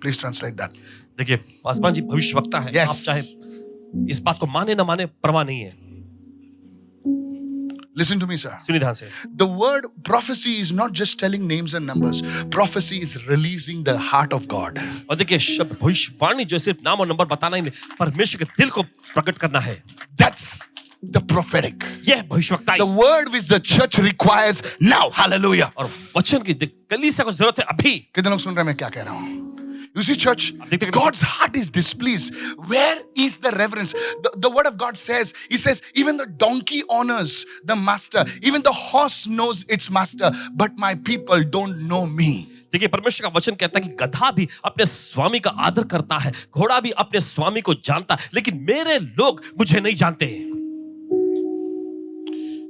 Please translate that. देखिए पासवान जी भविष्यवक्ता है। Yes. आप चाहे इस बात को माने ना माने परवाह नहीं है। Listen to me, sir. सुनिए ध्यान से। The word prophecy is not just telling names and numbers. Prophecy is releasing the heart of God. और देखिए शब्द भविष्यवाणी जो सिर्फ नाम और नंबर बताना ही नहीं परमेश्वर के दिल को प्रकट करना है। That's the prophetic. यह भविष्यवक्ता The word which the church requires now. Hallelujah. और वचन की कलीसिया को जरूरत है अभी। कितने लोग सुन रहे हैं मैं क्या कह रहा हूं? You see, church, God's heart is displeased. Where is the reverence? The word of God says, He says, even the donkey honors the master, even the horse knows its master, but my people don't know me. देखिए परमेश्वर का वचन कहता है कि गधा भी अपने स्वामी का आदर करता है, घोड़ा भी अपने स्वामी को जानता है, लेकिन मेरे लोग मुझे नहीं जानते।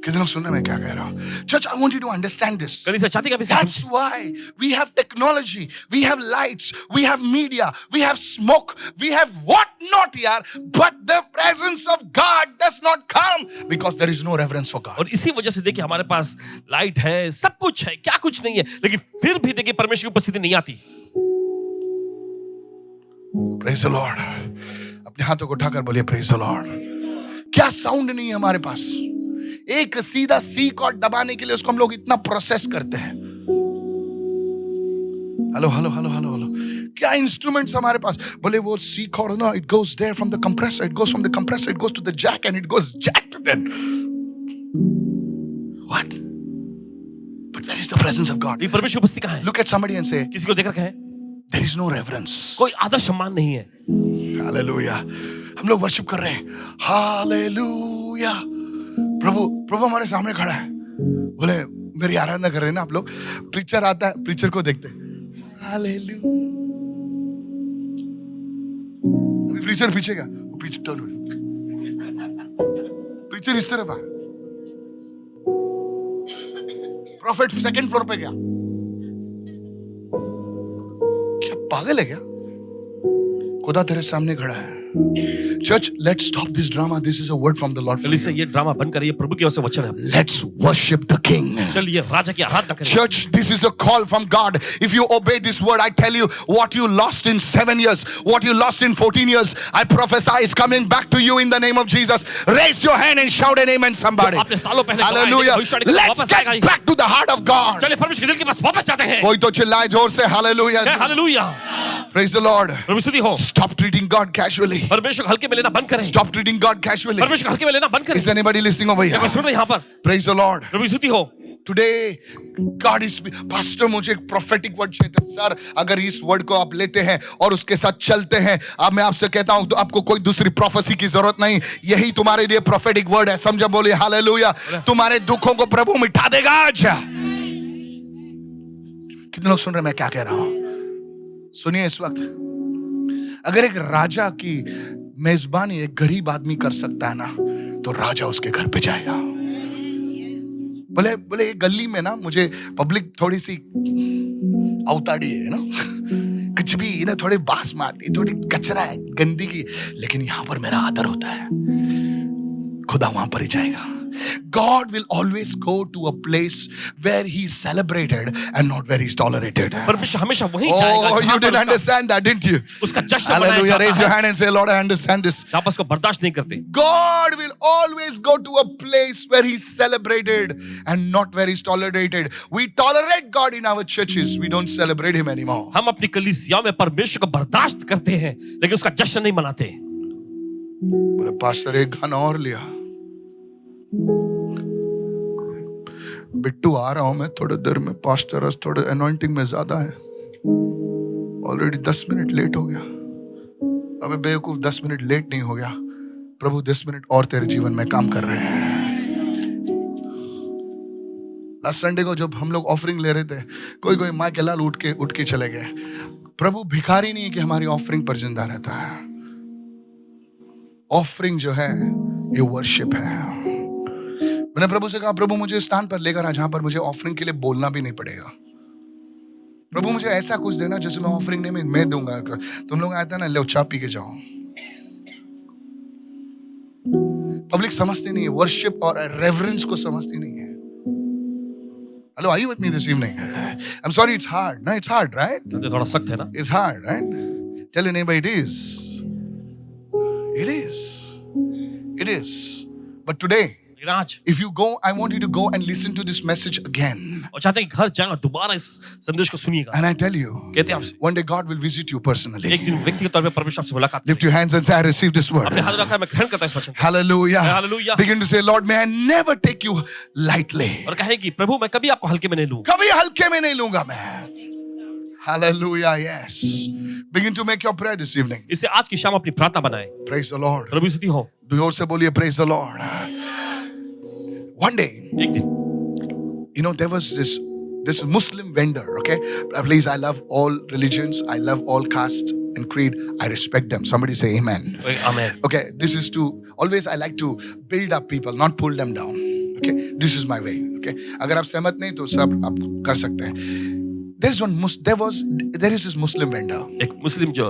कितने लोग सुन रहे हैं मैं क्या कह रहा हूं? Church, I want you to understand this. कलीसिया चाहती है कि That's why we have technology, we have lights, we have media, we have smoke, we have what not, yaar. But the presence of God does not come because there is no reverence for God. और इसी वजह से देखिए हमारे पास light है, सब कुछ है, क्या कुछ नहीं है, लेकिन फिर भी देखिए परमेश्वर की उपस्थिति नहीं आती। Praise the Lord. अपने हाथों को उठाकर बोलिए Praise the Lord. क्या साउंड नहीं है हमारे पास? एक सीधा सी कॉर्ड दबाने के लिए उसको हम लोग इतना प्रोसेस करते हैं। Hello hello hello hello hello क्या इंस्ट्रूमेंट्स हमारे पास? बोले वो सी कॉर्ड ना, it goes there from the compressor, it goes from the compressor, it goes to the jack and it goes jack to that. What? But where is the presence of God? ये परमेश्वर की उपस्थिति कहाँ है? Look at somebody and से, किसी को देखकर कहें देयर इज नो रेवरेंस। कोई आदर सम्मान नहीं है। हालेलुया। हम लोग वर्शिप कर रहे हैं, हालेलुया। प्रभु हमारे सामने खड़ा है, बोले मेरी आराधना कर रहे हैं ना आप लोग। प्रीचर आता है, प्रीचर को देखते हैं, हालेलुया। अभी प्रीचर पीछे गया, वो पीछे टर्न हो, प्रीचर इस तरफ आ, प्रॉफिट सेकंड फ्लोर पे गया। क्या पागल है क्या? खुदा तेरे सामने खड़ा है। Church, let's stop this drama. This is a word from the Lord for चलिए से you. ये ड्रामा बंद करिए, प्रभु की ओर से वचन है। Let's worship the King. चलिए राजा की आराधना करिए। Church, this is a call from God. If you obey this word, I tell you, what you lost in 7 years, what you lost in 14 years, I prophesy is coming back to you in the name of Jesus. Raise your hand and shout an amen, somebody. आपने सालों पहले गवाया, Hallelujah. भविष्यवाणी करके Let's वापस get आएगा। back to the heart of God. चलिए परमेश्वर के दिल के पास वापस जाते हैं। कोई तो चिल्लाए जोर से hallelujah. Hallelujah. Praise the Lord. प्रभु स्तुति हो। Stop treating God casually. परमेश्वर को हल्के में लेना बंद करें। Stop treating God casually. परमेश्वर को हल्के में लेना बंद करें। Is anybody listening over here? देखो सुन रहे हैं यहाँ पर। Praise the Lord. प्रभु स्तुति हो। Today, God is, Pastor, मुझे एक prophetic word चाहिए था सर। अगर इस वर्ड को आप लेते हैं और उसके साथ चलते हैं, अब मैं आपसे कहता हूं तो आपको कोई दूसरी prophecy की जरूरत नहीं, यही तुम्हारे लिए prophetic word है। समझा? बोलिए हालेलुया। तुम्हारे दुखों को प्रभु मिटा देगा आज। कितने लोग सुन रहे हैं मैं क्या कह रहा हूं? सुनिए इस वक्त, अगर एक राजा की मेजबानी एक गरीब आदमी कर सकता है ना, तो राजा उसके घर पे जाएगा। बोले बोले ये गली में ना मुझे पब्लिक थोड़ी सी अवताड़ी है ना, कुछ भी ना थोड़ी बास मारती, थोड़ी कचरा है, गंदी की, लेकिन यहां पर मेरा आदर होता है। खुदा वहां पर ही जाएगा। God will always go to a place where he's celebrated and not where he's tolerated. परमेश्वर हमेशा वहीं जाएगा। Oh, जहाँ you पर didn't understand that, didn't you? उसका जश्न मनाया Hallelujah. जाता Raise your है। hand and say, Lord, I understand this. जहाँ पर उसको बर्दाश्त नहीं करते। God will always go to a place where he's celebrated and not where he's tolerated. We tolerate God in our churches. We don't celebrate him anymore. हम अपनी कलीसिया में परमेश्वर को बर्दाश्त करते हैं, लेकिन उसका जश्न नहीं मनाते। बोले पास्टर एक गाना और लिया। बिट्टू आ रहा हूं मैं थोड़ी देर में, पास्टर थोड़े अनॉइंटिंग में ज्यादा है, ऑलरेडी 10 मिनट लेट हो गया। अबे बेवकूफ, 10 मिनट लेट नहीं हो गया, प्रभु 10 मिनट और तेरे जीवन में काम कर रहे हैं। लास्ट संडे को जब हम लोग ऑफरिंग ले रहे थे, कोई माँ के लाल उठ के चले गए। प्रभु भिखारी नहीं है कि हमारी ऑफरिंग पर जिंदा रहता है। ऑफरिंग जो है ये वर्शिप है। मैंने प्रभु से कहा, प्रभु मुझे स्थान पर लेकर आ जहां पर मुझे ऑफरिंग के लिए बोलना भी नहीं पड़ेगा। प्रभु मुझे ऐसा कुछ देना जैसे मैं ऑफरिंग नहीं मैं दूंगा। तुम लोग आते ना, लो चाय पी के जाओ। पब्लिक समझती नहीं है, वर्शिप और रेवरेंस को समझती नहीं है। Hello, are you with me this evening? I am sorry, it's hard. ना, इट्स हार्ड, राइट? थोड़ा सख्त है ना? It's hard, right? Tell your neighbor it is. It is. It is. But today, लेकिन आज if you go, I want you to go and listen to this message again. और चाहते हैं कि घर जाएं और दोबारा इस संदेश को सुनिएगा। And I tell you, कहते हैं आपसे, one day God will visit you personally. एक दिन व्यक्तिगत तौर पे परमेश्वर आपसे मुलाकात Lift your hands and say, I receive this word. अपने हाथ रखा है, मैं ग्रहण करता हूं इस वचन को। Hallelujah. Hallelujah. Begin to say, Lord, may I never take you lightly. और कहे कि प्रभु मैं कभी आपको हल्के में नहीं लूं। कभी हल्के में नहीं लूंगा मैं। Hallelujah, yes. Begin to make your prayer this evening. इसे आज की शाम अपनी प्रार्थना बनाएं। Praise the Lord. प्रभु स्तुति हो। जोर से बोलिए, praise the Lord. One day, एक दिन you know, there was this Muslim vendor, okay? Please, I love all religions, I love all caste and creed, I respect them. Somebody say amen. Amen. Okay, this is to, always I like to build up people, not pull them down. Okay, this is my way. Okay, अगर आप सहमत नहीं तो सब आप कर सकते हैं। There is this Muslim vendor. एक मुस्लिम जो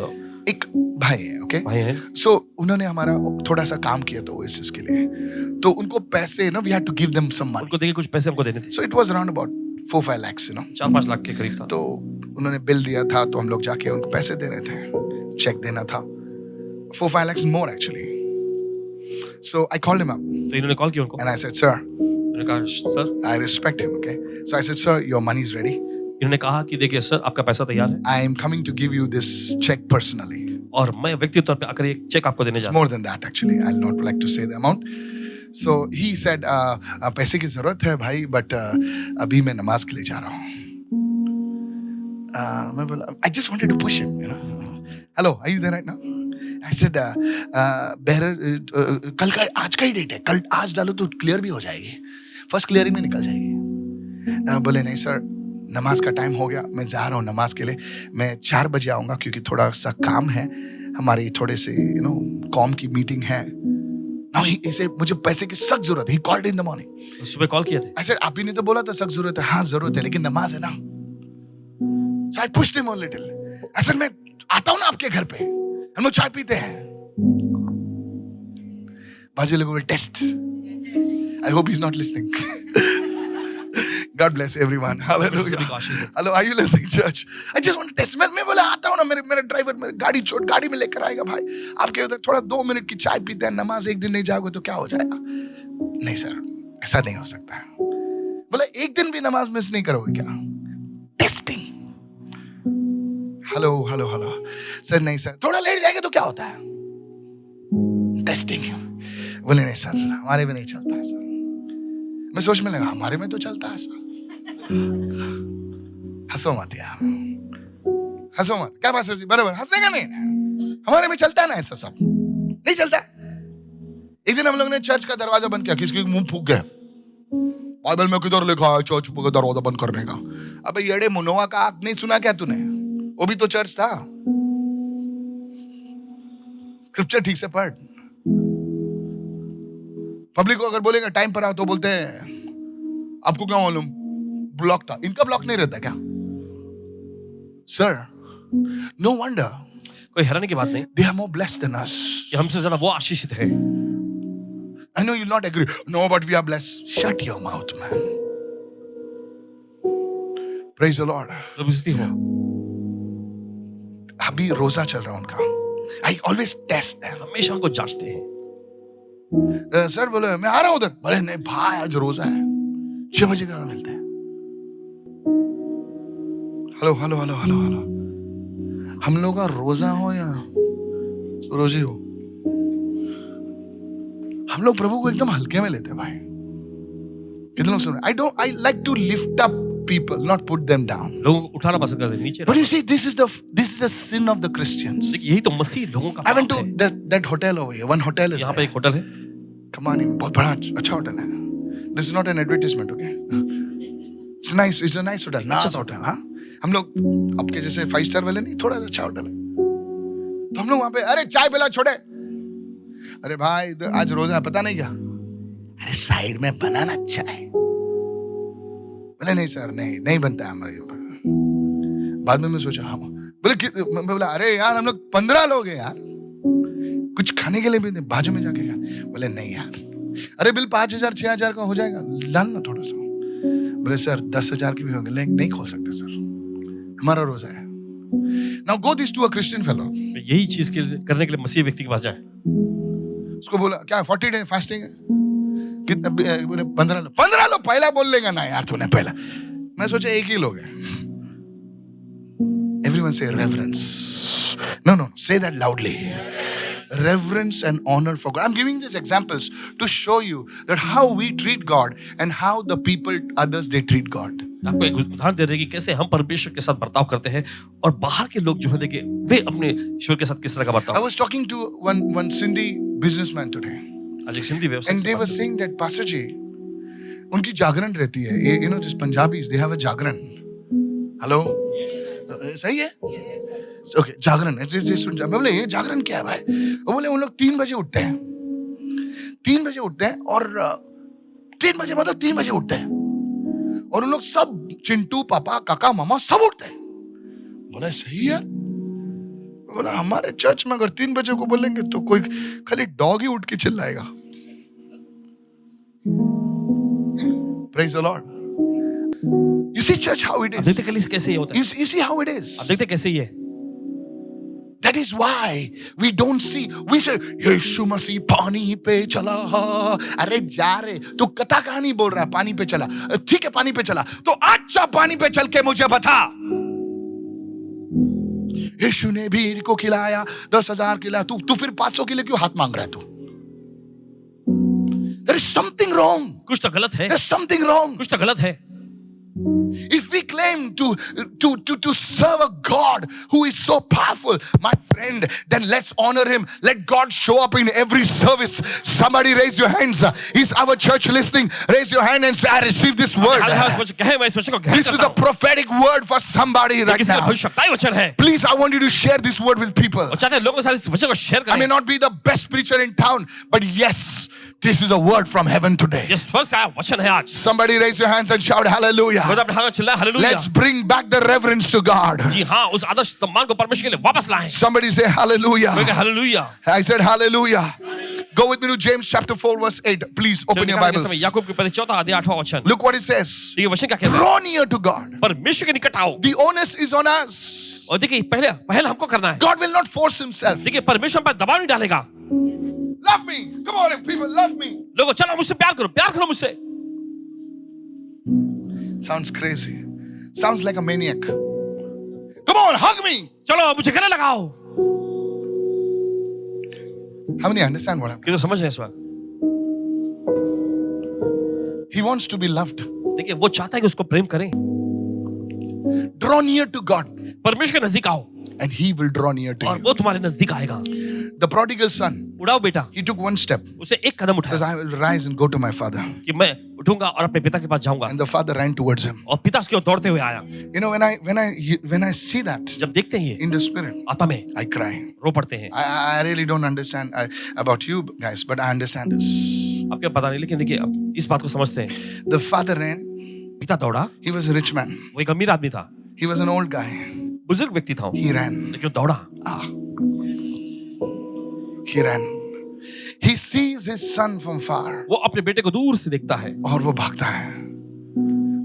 एक भाई है, okay? भाई हैं, So उन्होंने हमारा थोड़ा सा काम किया था ओएसिस के लिए, तो उनको पैसे, we had to give them some money. उनको देखिए कुछ पैसे हमको देने थे। So it was around about 4-5 lakhs, 4-5 lakh के करीब था। तो उन्होंने बिल दिया था, तो हम लोग जाके उनको पैसे दे रहे थे, चेक देना था। 4-5 lakhs more actually. So I called him up तो इन्होंने कॉल किया उनको। and I said, sir, इन्होंने कहा sir, I respect him, okay? So I said, sir, your money is ready. इन्होंने कहा कि देखिए सर, आपका पैसा तैयार है I am coming to give you this check personally. और मैं व्यक्तिगत तौर पे आकर एक चेक आपको देने जा It's रहा हूँ। more than that actually. I'll not like to say the amount. So he said, पैसे की जरूरत है भाई, but अभी मैं नमाज के लिए जा रहा हूँ। मैं बोला, I just wanted to push him, you know. Hello, are you there right now? I said, bearer, कल का, आज का ही डेट है, कल आज डालो तो क्लियर भी हो जाएगी, फर्स्ट क्लियरिंग में निकल जाएगी। बोले नहीं सर, नमाज का टाइम हो गया, मैं जा रहा हूँ नमाज के लिए, मैं 4 बजे आऊँगा क्योंकि थोड़ा सा काम है, हमारी थोड़े से कॉम की मीटिंग है। Now he said, मुझे पैसे की सख्त जरूरत है। He called in the morning. सुबह कॉल किए थे। I said, आप ही ने तो बोला था सख्त जरूरत है। हाँ जरूरत है, लेकिन नमाज है ना। So I pushed him a little. I said, मैं आता हूँ ना आपके घर पे, हम लोग चाय पीते हैं। बाजू लोगों will test. I hope he's not listening. God bless everyone. Hallelujah. Hello, are you listening, church? I just want to test. मैं बोला आता हूँ ना, मेरा ड्राइवर मेरे गाड़ी में लेकर आएगा भाई. आपके उधर थोड़ा 2 मिनट की चाय पीते हैं, नमाज एक दिन नहीं जाओगे तो क्या हो जाएगा? नहीं सर, ऐसा नहीं हो सकता. बोला एक दिन भी नमाज मिस नहीं करोगे क्या? टेस्टिंग. हेलो सर, नहीं सर, थोड़ा लेट जाएगा तो क्या होता है? टेस्टिंग. बोले नहीं सर, हमारे में नहीं चलता है सर. मैं सोच में लगा, हमारे में तो चलता है सर. हंसो मत यार, हंसो मत. क्या बात है बराबर, हंसने का नहीं. हमारे में चलता है ना ऐसा सब? नहीं चलता. एक दिन हम लोग ने चर्च का दरवाजा बंद किया, किसके मुंह फूक गया. बाइबल में किधर लिखा है चर्च का दरवाजा बंद करने का? अबे येड़े, मुनोवा का आग नहीं सुना क्या तूने? वो भी तो चर्च था. स्क्रिप्चर ठीक से पढ़. पब्लिक को अगर बोलेगा टाइम पर आओ तो बोलते हैं आपको क्या मालूम, ब्लॉक था. इनका ब्लॉक नहीं रहता क्या? Sir, no wonder. कोई हैरानी की बात नहीं, they are more blessed than us. कि हमसे ज्यादा वो आशीषित है. I know you'll not agree. No, but we are blessed. Shut your mouth, man. Praise the Lord. प्रभु स्तुति हो. अभी रोजा चल रहा है उनका. I always test them. हमेशा उनको जांचते हैं. सर बोले मैं आ रहा हूं उधर. बोले नहीं भाई, आज रोजा है, 6 बजे का मिलते हैं. हेलो. हम लोग का रोजा हो या रोजी हो, हम लोग प्रभु को एकदम हल्के में लेते हैं भाई. कितने लोग सुन रहे? I like to lift up people, not put them down. लोगों को उठाना पसंद करते हैं, नीचे. But you see, this is a sin of the Christians. देखिए, यही तो मसीह लोगों का I went पाप to है. that hotel over here. One hotel is यहाँ पे there. एक होटल है. Come on in. बहुत बड़ा अच्छा होटल है. This is not an advertisement, okay? It's nice. It's a nice hotel. Nice hotel, हाँ. हम लोग आपके जैसे 5 स्टार वाले नहीं, थोड़ा अच्छा होटल है. तो हम लोग वहाँ पे, अरे चाय पिला छोड़े. अरे भाई आज रोजा है, पता नहीं क्या? अरे साइड में बनाना चाय. बोले नहीं सर, नहीं बनता है हमारे यहाँ. बाद में मैं सोचा हाँ. मैं बोला अरे यार हम लोग 15 लोग हैं यार, कुछ खाने के लिए भी बाजू में जाके खा. बोले नहीं यार. अरे बिल 5,000 6,000 का हो जाएगा, लाल ना थोड़ा सा. बोले सर 10,000 की भी होंगे, लेकिन नहीं खोल सकते सर, हमारा रोजा है. Now go this to a Christian fellow. यही चीज करने के लिए मसीह व्यक्ति के पास जाए. उसको बोला क्या 40 डे फास्टिंग है? कितना? बोले 15 लो. पहला बोल लेगा ना यार तूने पहला. मैं सोचा एक ही लोग है. Everyone say reverence. No, say that loudly. Reverence and honor for God. I'm giving these examples to show you that how we treat God and how the people, others, they treat God. आपको एक उदाहरण दे रहे हैं कि कैसे हम परमेश्वर के साथ बर्ताव करते हैं और बाहर के लोग जो है देखिए वे अपने ईश्वर के साथ किस तरह का बर्ताव. I was talking to one Sindhi businessman today. आज एक सिंधी व्यवसायी. And they were saying that Pastor Ji, उनकी जागरण रहती है. You know, this Punjabis, they have a Jagran. Hello? सही है? ओके, जागरण. मैं बोले ये जागरण क्या है भाई? वो बोले उन लोग 3 बजे उठते हैं. 3 बजे उठते हैं और 3 बजे मतलब 3 बजे उठते हैं और उन लोग सब चिंटू पापा काका मामा सब उठते हैं. बोला सही है. बोला हमारे चर्च में अगर 3 बजे को बोलेंगे तो कोई खाली डॉग ही उठ के चिल्लाएगा. Praise the Lord. You see church how it is. देखते कलीसिया कैसे ये होता है. You see how it is. आप देखते कैसे ये. That is why we don't see. We say यीशु मसीह पानी पे चला. अरे जा रे, तू कथा कहानी बोल रहा है. पानी पे चला, ठीक है पानी पे चला, तो अच्छा पानी पे चल के मुझे बता. यीशु ने भीड़ को खिलाया, 10,000 खिलाया, तू फिर 500 के लिए क्यों हाथ मांग रहा है तू? There is something wrong. कुछ तो गलत है. There's something wrong. कुछ तो गलत है. If we claim to serve a God who is so powerful, my friend, then let's honor him. Let God show up in every service. Somebody raise your hands. Is our church listening? Raise your hand and say, I receive this word. This is a prophetic word for somebody right now. Please, I want you to share this word with people. I may not be the best preacher in town, but yes, this is a word from heaven today. Somebody raise your hands and shout hallelujah. Let's bring back the reverence to God. Somebody say hallelujah. I said hallelujah. Go with me to James chapter 4 verse 8. Please open your Bibles. याकूब के पत्र 4 अध्याय 8वां वचन। Look what it says. ये वचन क्या कहता है? Draw near to God. परमेश्वर के निकट आओ। The onus is on us. और देखिए पहले हमको करना है। God will not force himself. देखिए परमेश्वर पर दबाव नहीं डालेगा। Love me. Come on, people, love me. लोगों चलो मुझसे प्यार करो मुझसे। Sounds crazy. Sounds like a maniac. Come on, hug me. चलो मुझे गले लगाओ। How many understand what I'm ये तो समझ रहे हैं इस बात। He wants to be loved. देखिए वो चाहता है कि उसको प्रेम करें। Draw near to God परमेश्वर के नजदीक आओ and he will draw near to और you. वो तुम्हारे नजदीक आएगा। The prodigal son, उड़ाओ बेटा। he took one step. उसे एक कदम Says, उठाया I will rise and go to my father. कि मैं उठूंगा और अपने पिता के पास जाऊंगा। And the father ran towards him. और पिता उसकी ओर दौड़ते हुए आया। You know, when I see that जब देखते हैं ये in the spirit, आत्मा में I cry. रो पड़ते हैं। I really don't understand about you guys, but I understand this. आपको पता नहीं लेकिन देखिए अब इस बात को समझते हैं। The father ran. पिता दौड़ा। He was a rich man. वो एक अमीर आदमी था। He was an old guy. बुजुर्ग व्यक्ति था वो। He ran. लेकिन वो दौड़ा। He ran. He sees his son from far. वो अपने बेटे को दूर से देखता है। और वो भागता है।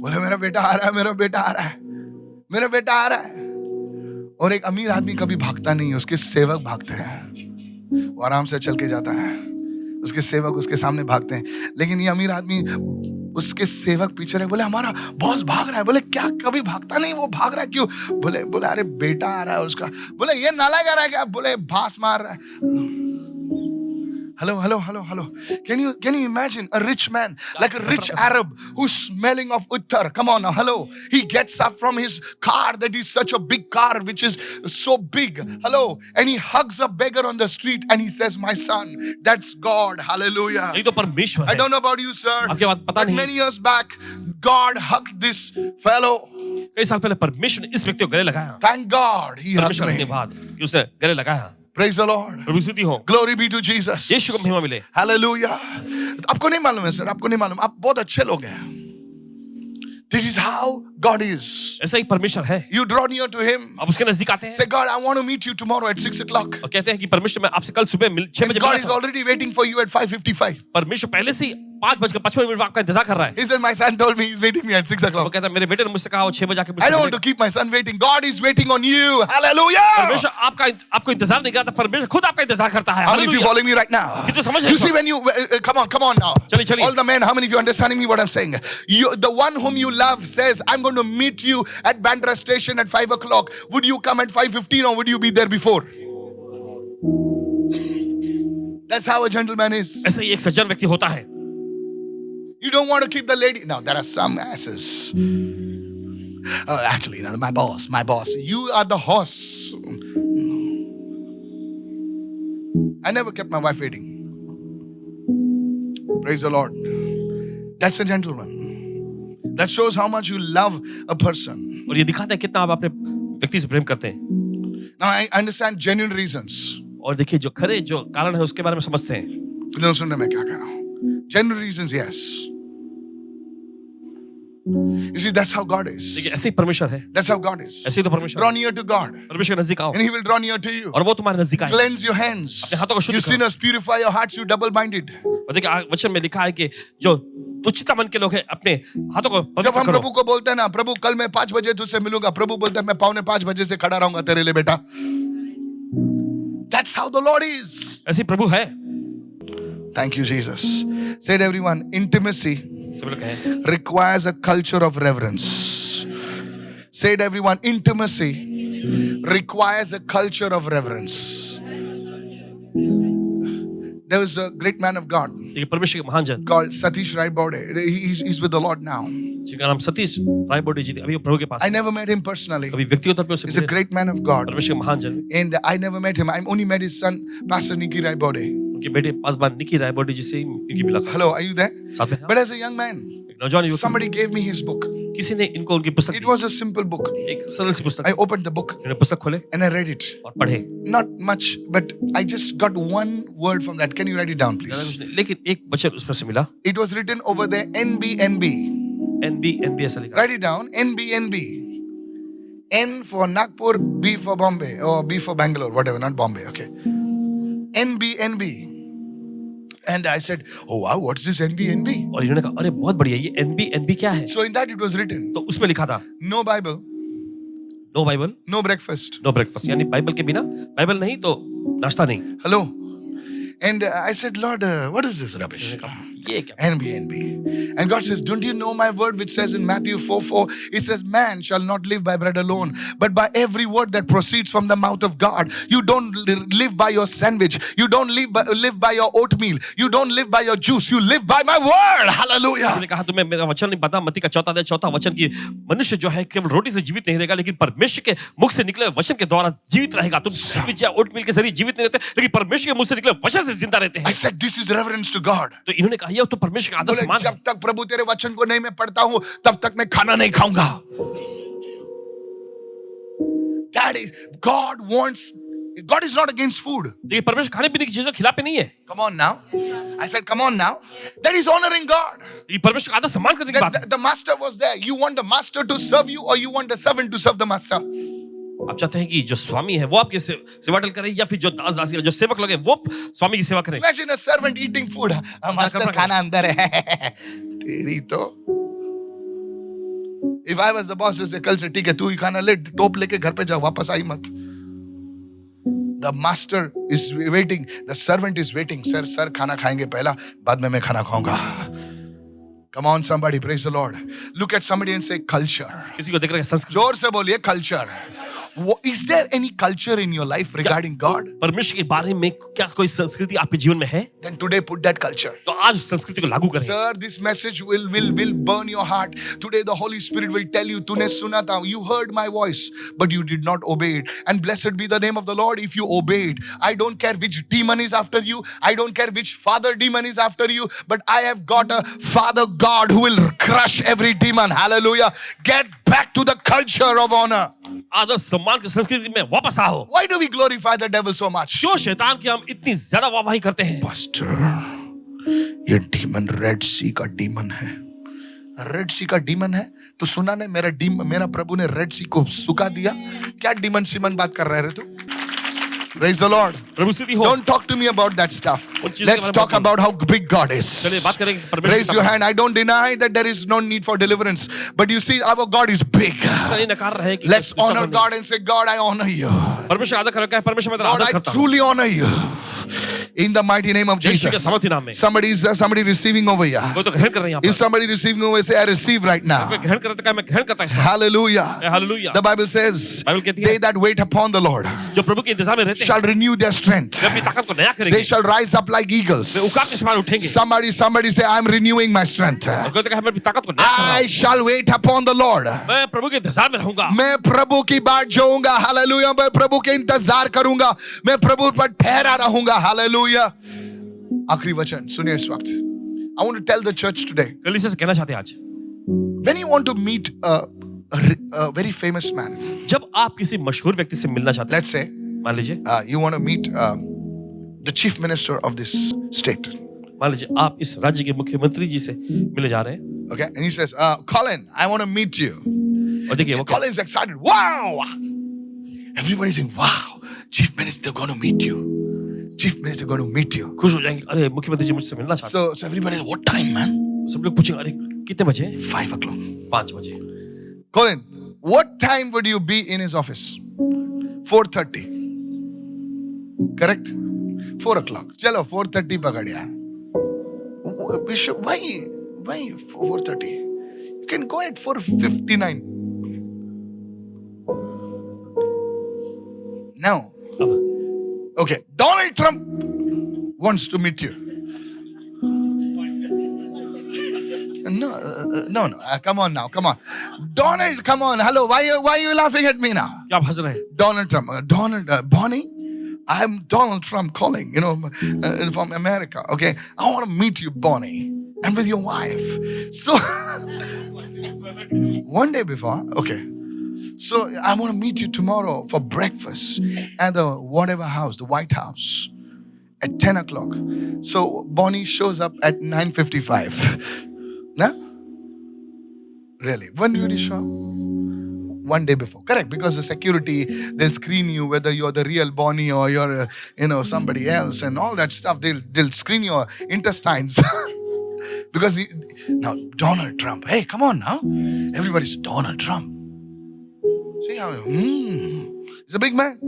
बोले मेरा बेटा आ रहा है, मेरा बेटा आ रहा है, मेरा बेटा आ रहा है। और एक अमीर आदमी कभी भागता नहीं है, उसके सेवक भागते हैं। वो आराम से चल के जाता है, उसके सेवक उसके सामने भागते हैं। लेकिन ये अमीर आदमी उसके सेवक पीछे रहे। बोले हमारा बॉस भाग रहा है। बोले क्या कभी भागता नहीं, वो भाग रहा है क्यों? बोले अरे बेटा आ रहा है उसका। बोले ये नालायक आ रहा है क्या? बोले भास मार रहा है। Hello. Can you imagine a rich man, like a rich Arab who's smelling of uttar? Come on now, hello. He gets up from his car that is such a big car, which is so big. Hello. And he hugs a beggar on the street and he says, my son, that's God. Hallelujah. ये तो परमेश्वर है। I don't know about you, sir. आपके बात पता But नहीं। many years back, God hugged this fellow. कई साल पहले परमेश्वर ने इस व्यक्ति को गले लगाया। Thank God he hugged परमेश्वर के me. बाद कि उसने गले लगाया। Praise the Lord. प्रभु स्तुति हो। Glory be to Jesus. यीशु को महिमा मिले। Hallelujah. आपको नहीं मालूम है सर, आपको नहीं मालूम, आप बहुत अच्छे लोग हैं। This is how God is. ऐसा ही परमेश्वर है। You draw near to him. अब उसके नजदीक आते हैं। Say, God, I want to meet you tomorrow at 6 o'clock. और कहते हैं कि परमेश्वर मैं आपसे कल सुबह 6 And बजे God मिला is था। already waiting for you at 5:55. परमेश्वर पहले से ही 5:55 आपका इंतजार कर रहा है। He said, my son told me he's waiting me at 6 वो o'clock. कहता है मेरे बेटे ने मुझसे कहा वो 6 बजे आके I मुझसे don't want to मिलेगा। keep my son waiting. God is waiting on you. Hallelujah. परमेश्वर आपको इंतजार नहीं करता, परमेश्वर खुद आपका इंतजार करता है। How many of you hallelujah. following me right now? कितने समझ रहे You हैं see इस when you come on now. चलिए। All the men, how many of you understanding me what I'm saying? The one whom you love says, I'm going to meet you at Bandra station at 5 o'clock. Would you come at 5:15 or would you be there before? That's how a gentleman is. ऐसे ही एक सज्जन व्यक्ति होता है। You don't want to keep the lady. Now there are some asses. Actually, no, my boss. You are the horse. I never kept my wife waiting. Praise the Lord. That's a gentleman. That shows how much you love a person. और ये दिखाता है कितना आप अपने व्यक्ति से प्रेम करते हैं। Now I understand genuine reasons. और देखिए जो खरे जो कारण है उसके बारे में समझते हैं। No, सुनने मैं क्या कह रहा हूँ? Genuine reasons, yes. You see, that's how God is. देखिए ऐसे ही परमेश्वर है। That's how God is. ऐसे ही तो परमेश्वर Draw है। near to God, परमेश्वर के नजदीक आओ and He will draw near to you. और वो तुम्हारे नजदीक आए। Cleanse your hands. अपने हाथों को शुद्ध You करो। sinners, purify your hearts, you double-minded. और देखिए वचन में लिखा है कि जो तुच्छता मन के लोग हैं अपने हाथों को जब पवित्र हम करो। प्रभु को बोलते हैं ना, प्रभु कल मैं 5 बजे तुझसे मिलूंगा, प्रभु बोलता है मैं 4:45 बजे से खड़ा रहूंगा तेरे लिए बेटा। That's how the Lord is. ऐसे ही प्रभु है। Thank you, Jesus. Said everyone, intimacy सभी लोग कहें requires a culture of reverence. Said everyone, intimacy requires a culture of reverence. There was a great man of God देखिए परमेश्वर के महान जन called Satish Rai Bode. He's with the Lord now. जिनका नाम सतीश राय बोडी जी थे, अभी वो प्रभु के पास I है। never met him personally. कभी व्यक्तिगत तौर पे उससे He's a मिले। great man of God. परमेश्वर के महान जन And I never met him. I only met his son, Pastor Nicky Rai Bode. उनके बेटे पासवान निकी राय बोडी जी से ही इनकी मुलाकात Hello, are you there? साथ में है। But as a young man, एक नौजवान युवक somebody gave me his book. किसी ने इनको उनकी पुस्तक It the. was a simple book. एक सरल सी पुस्तक I opened the book इन्होंने पुस्तक खोले and I read it. और पढ़े। Not much, but I just got one word from that. Can you write it down, ज्यादा please? कुछ नहीं, लेकिन एक वचन उसमें से मिला। It was written over there, NBNB. NB ऐसा लिखा। Write it down, NBNB. N for Nagpur, B for Bombay, or B for Bangalore, whatever, not Bombay, okay. NBNB. And I said, oh wow, what's this NB? और इन्होंने कहा अरे बहुत बढ़िया, ये NB क्या है? So in that it was written, तो उसमें लिखा था no Bible, no Bible no breakfast. No breakfast, यानी बाइबल के बिना, बाइबल नहीं तो नाश्ता नहीं। Hello. And I said, Lord, what is this rubbish? इन्होंने कहा, ये क्या? NB. And God says, don't you know my word which says in Matthew 4:4, it says, man shall not live by bread alone, but by every word that proceeds from the mouth of God. You don't live by your sandwich. You don't live by your oatmeal. You don't live by your juice. You live by my word. Hallelujah. उन्होंने कहा तुम्हें मेरा वचन नहीं पता, मत्ती का 4:4 वचन की मनुष्य जो है केवल रोटी से जीवित नहीं रहेगा, लेकिन परमेश्वर के मुख से निकले वचन के द्वारा जीवित रहेगा। तुम सैंडविच या ओटमील के जरिए जीवित नहीं रहते, लेकिन परमेश्वर के मुख से निकले वचन से जिंदा रहते I हैं। said, this is reverence to God. तो इन्होंने कहा ये तो परमेश्वर का आदर बोले, सम्मान है। जब तक प्रभु तेरे वचन को नहीं मैं पढ़ता हूं तब तक मैं खाना नहीं खाऊंगा। That is, God is not against food. देखिए परमेश्वर खाने पीने की चीजों खिला पे नहीं है। Come on now. I said, come on now. That is honoring God. ये परमेश्वर का आदर सम्मान करने की बात है। The master was there. You want the master to serve you or you want the servant to serve the master? आप चाहते हैं कि जो स्वामी है वो आपकी सेवाटल करे, या फिर जो दास दासी जो सेवक लोग हैं वो स्वामी की सेवा करें? Imagine a servant eating food. Master खाना अंदर है। तेरी तो। If I was the boss, I say, कल से ठीक है तू ही खाना ले, टोप लेके घर पे जा, वापस आई मत। The master is waiting. The servant is waiting. Sir, खाना खाएंगे पहला, बाद में मैं खाना खाऊंगा। Come on, somebody, praise the Lord. Look at somebody and say culture. किसी को देख रहे हैं संस्कृति। जोर से बोलिए culture. Is there any culture in your life regarding God? परमेश्वर के बारे में क्या कोई संस्कृति आपके जीवन में है? Then today put that culture. तो आज उस संस्कृति को लागू करें। Sir, this message will burn your heart. Today the Holy Spirit will tell you, तूने सुना था, you heard my voice, but you did not obey it. And blessed be the name of the Lord if you obey it. I don't care which demon is after you. I don't care which father demon is after you. But I have got a Father God who will crush every demon. Hallelujah. Get back to the culture of honor. आदर सम्मान की संस्कृति में वापस आओ। Why do we glorify the devil so much? क्यों शैतान की हम इतनी ज्यादा वाहवाही करते हैं? Pastor, ये डीमन रेड सी का डीमन है। रेड सी का डीमन है तो सुना ने मेरा प्रभु ने रेड सी को सुखा दिया। क्या डीमन सीमन बात कर रहे तू? Praise the Lord. प्रभु स्तुति हो। Don't talk to me about that stuff. उन चीजों के Let's बारे में talk मत बोलो। about how big God is. चलिए बात करेंगे परमेश्वर Raise की your बात। hand. I don't deny that there is no need for deliverance, but you see, our God is big. ऐसा नहीं नकार रहे कि Let's कुछ honor नहीं। God and say, God, I honor you. परमेश्वर आदर करता है, परमेश्वर मैं तेरा Lord, आदर I करता हूँ। truly honor you. In the mighty name of यीशु के Jesus. सामर्थ्य नाम में। Somebody receiving over here. कोई तो ग्रहण कर रहे हैं यहाँ If पर। somebody receiving over, say, I receive right now. कोई ग्रहण करता है, मैं ग्रहण करता हूँ। Hallelujah. Hallelujah. The Bible says, Bible कहती they है that wait upon the Lord जो प्रभु के इंतजार में रहते हैं shall renew their strength. वे अपनी ताकत को नया They करेंगे, shall rise up like eagles. वे उकाब के समान उठेंगे। Somebody say, I'm renewing my strength. और कोई तो कहे मैं अपनी ताकत को नया कर रहा I shall wait upon the Lord. हूँ। मैं प्रभु के इंतजार में रहूंगा। मैं प्रभु की बाट जोऊंगा। हालेलुया। मैं प्रभु के इंतजार करूंगा। मैं प्रभु पर ठहरा रहूंगा। हालेलुया। आखिरी वचन सुनिए इस वक्त। I want to tell the church today, कलीसिया से कहना चाहते हैं आज, when you want to meet a very famous man, जब आप किसी मशहूर व्यक्ति से मिलना चाहते let's say हैं, मान लीजिए you want to meet the chief minister of this state, मान लीजिए आप इस राज्य के मुख्यमंत्री जी से मिलने जा रहे हैं, okay, and he says, Colin, I want to meet you. और देखिए वो Colin is excited. Wow! Everybody's saying, wow, chief minister going to meet you. Chief minister going to meet you. खुश हो जाएंगे, अरे मुख्यमंत्री जी मुझसे मिलना चाहते So everybody, what time, man? हैं। सब लोग पूछेंगे, अरे कितने बजे? 5 o'clock. 5 बजे। Colin, what time would you be in his office? 4:30. Correct? 4 o'clock. Chalo, 4:30 Pakadiya. Why 4:30? You can go at 4:59. Now, okay, Donald Trump wants to meet you. No. Come on now. Come on. Donald, come on. Hello. Why are you laughing at me now? क्या आप हंस रहे हैं? Donald Trump. Bonnie, I'm Donald Trump calling, from America. Okay. I want to meet you, Bonnie, and with your wife. So, one day before, okay. So, I want to meet you tomorrow for breakfast at the whatever house, the White House, at 10 o'clock. So, Bonnie shows up at 9:55. Nah? Really? When did you show up? one day before. Correct, because the security, they'll screen you whether you're the real Bonnie or you're somebody else and all that stuff. They'll screen your intestines. Because now Donald Trump, hey, come on now, everybody's Donald Trump. See how he's a big man.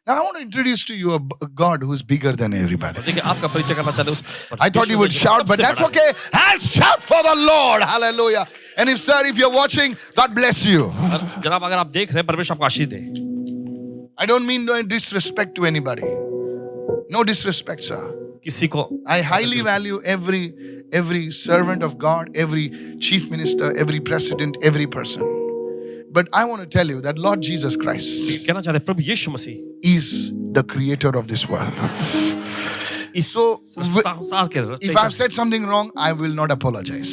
Now I want to introduce to you a God who's bigger than everybody. देखिए आपका परिचय करना चाहते हैं I thought you would shout, but that's okay. I'll shout for the Lord. Hallelujah. And if you're watching, God bless you. जनाब अगर आप देख रहे हैं परमेश्वर आपको आशीष दे. I don't mean no disrespect to anybody. No disrespect, sir. किसी को I highly value every servant of God, every chief minister, every president, every person. But I want to tell you that Lord Jesus Christ कहना चाहते हैं प्रभु यीशु मसीह is the creator of this world. इस So, संसार के If I've said something wrong, I will not apologize.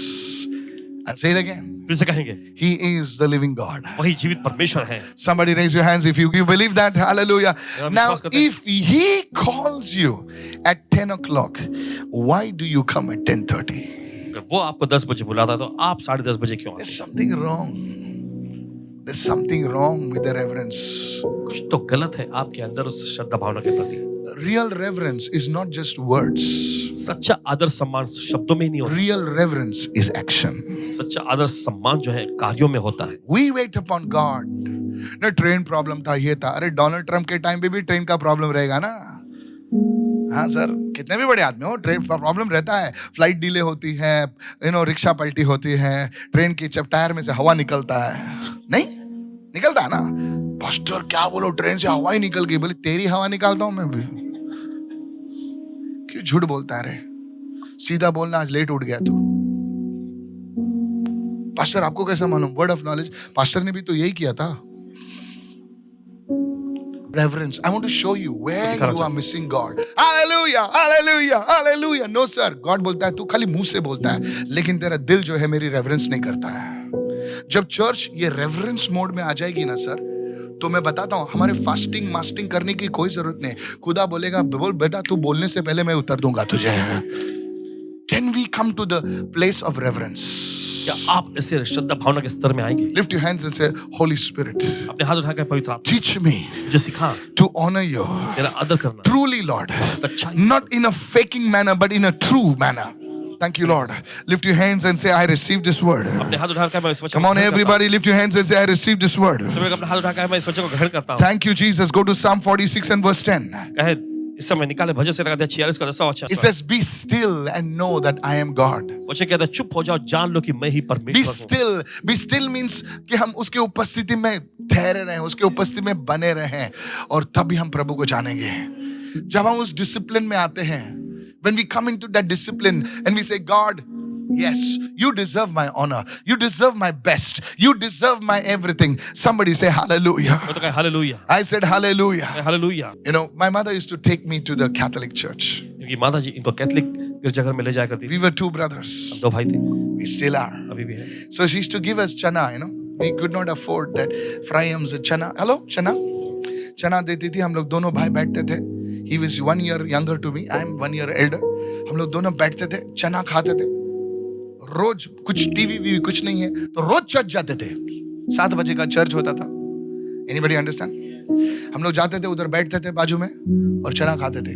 I'll say it again. फिर से कहेंगे He is the living God. वही जीवित परमेश्वर है. Somebody raise your hands if you believe that. Hallelujah. Now, if He calls you at 10 o'clock, why do you come at 10:30? अगर वो आपको 10 बजे बुलाता है तो आप 10:30 बजे क्यों आते? There's something wrong. There's something wrong with the reverence. कुछ तो गलत है आपके अंदर उस श्रद्धा भावना के प्रति. Real reverence is not just words. सच्चा आदर सम्मान शब्दों में ही नहीं होता. Real reverence is action. सच्चा आदर सम्मान जो है कार्यों में होता है. We wait upon God. ना ट्रेन प्रॉब्लम था, ये था. अरे डोनाल्ड ट्रम्प के टाइम पे भी ट्रेन का प्रॉब्लम रहेगा ना. हाँ सर, कितने भी बड़े आदमी हो, ट्रेन का प्रॉब्लम रहता है. फ्लाइट डिले होती है, रिक्शा पलटी होती है, ट्रेन की जब टायर में से हवा निकलता है. नहीं निकलता है ना. पास्टर क्या बोलो, ट्रेन से हवा ही निकल गई. बोले तेरी हवा निकालता हूं मैं भी. क्यों झूठ बोलता है रे? सीधा बोलना, आज लेट उठ गया तू. पास्टर आपको कैसा मालूम? Word of knowledge. पास्टर ने भी तो यही किया था. Reverence. I want to show you where you are missing God. Hallelujah, hallelujah, hallelujah. No sir, God बोलता है तू खाली मुंह से बोलता है, लेकिन तेरा दिल जो है मेरी रेवरेंस नहीं करता है. जब चर्च ये रेवरेंस मोड में आ जाएगी ना सर, तो मैं बताता हूं हमारे फास्टिंग मास्टिंग करने की कोई जरूरत नहीं. खुदा बोलेगा बोल बेटा तू बोलने से पहले मैं उतर दूंगा तुझे. Can we come to the place of reverence? क्या आप ऐसे श्रद्धा भावना के स्तर में आएंगे? Lift your hands and say, Holy Spirit, अपने हाथ उठाकर पवित्र आत्मा teach me मुझे सिखा to honor you. तेरा आदर करना. Truly, Lord. सच्चाई से. Not in a faking manner, but in a true manner. Thank you, Lord. Lift your hands and say, I receive this word. अपने हाथ उठाकर मैं इस वचन Come को on, ग्रहण करता everybody, lift your hands and say, I receive this word. हूं. सभी अपने हाथ उठाकर मैं इस वचन को ग्रहण करता हूं. Thank you, Jesus. Go to Psalm 46 and verse 10. कहे इस समय निकाले भजन से लगा दिया 46 का 10वां वचन. It says, be still and know that I am God. वचन कहता है चुप हो जाओ, जान लो कि मैं ही Be परमेश्वर हूं. still. Be still means कि हम उसके उपस्थिति में ठहरे रहें, उसके उपस्थिति में बने रहें, और तभी हम प्रभु को जानेंगे. जब हम उस डिसिप्लिन में आते हैं, when we come into that discipline and we say, God, yes, you deserve my honor, you deserve my best, you deserve my everything. Somebody say hallelujah. मैं तो कहे hallelujah. I said hallelujah. Hallelujah. You know, my mother used to take me to the Catholic church. क्योंकि माता जी इनको Catholic गिरजाघर में ले जाया करती थी. We were two brothers. हम दो भाई थे. We still are. अभी भी है. So she used to give us chana, We could not afford that Fryams chana. Hello, chana? Chana देती थी. हम लोग दोनों भाई बैठते थे. He was 1 year younger to me. I am 1 year elder. हम लोग दोनों बैठते थे, चना खाते थे. रोज कुछ टीवी भी कुछ नहीं है तो रोज चर्च जाते थे. 7 बजे का चर्च होता था. Anybody understand? हम लोग जाते थे, उधर बैठते थे बाजू में और चना खाते थे.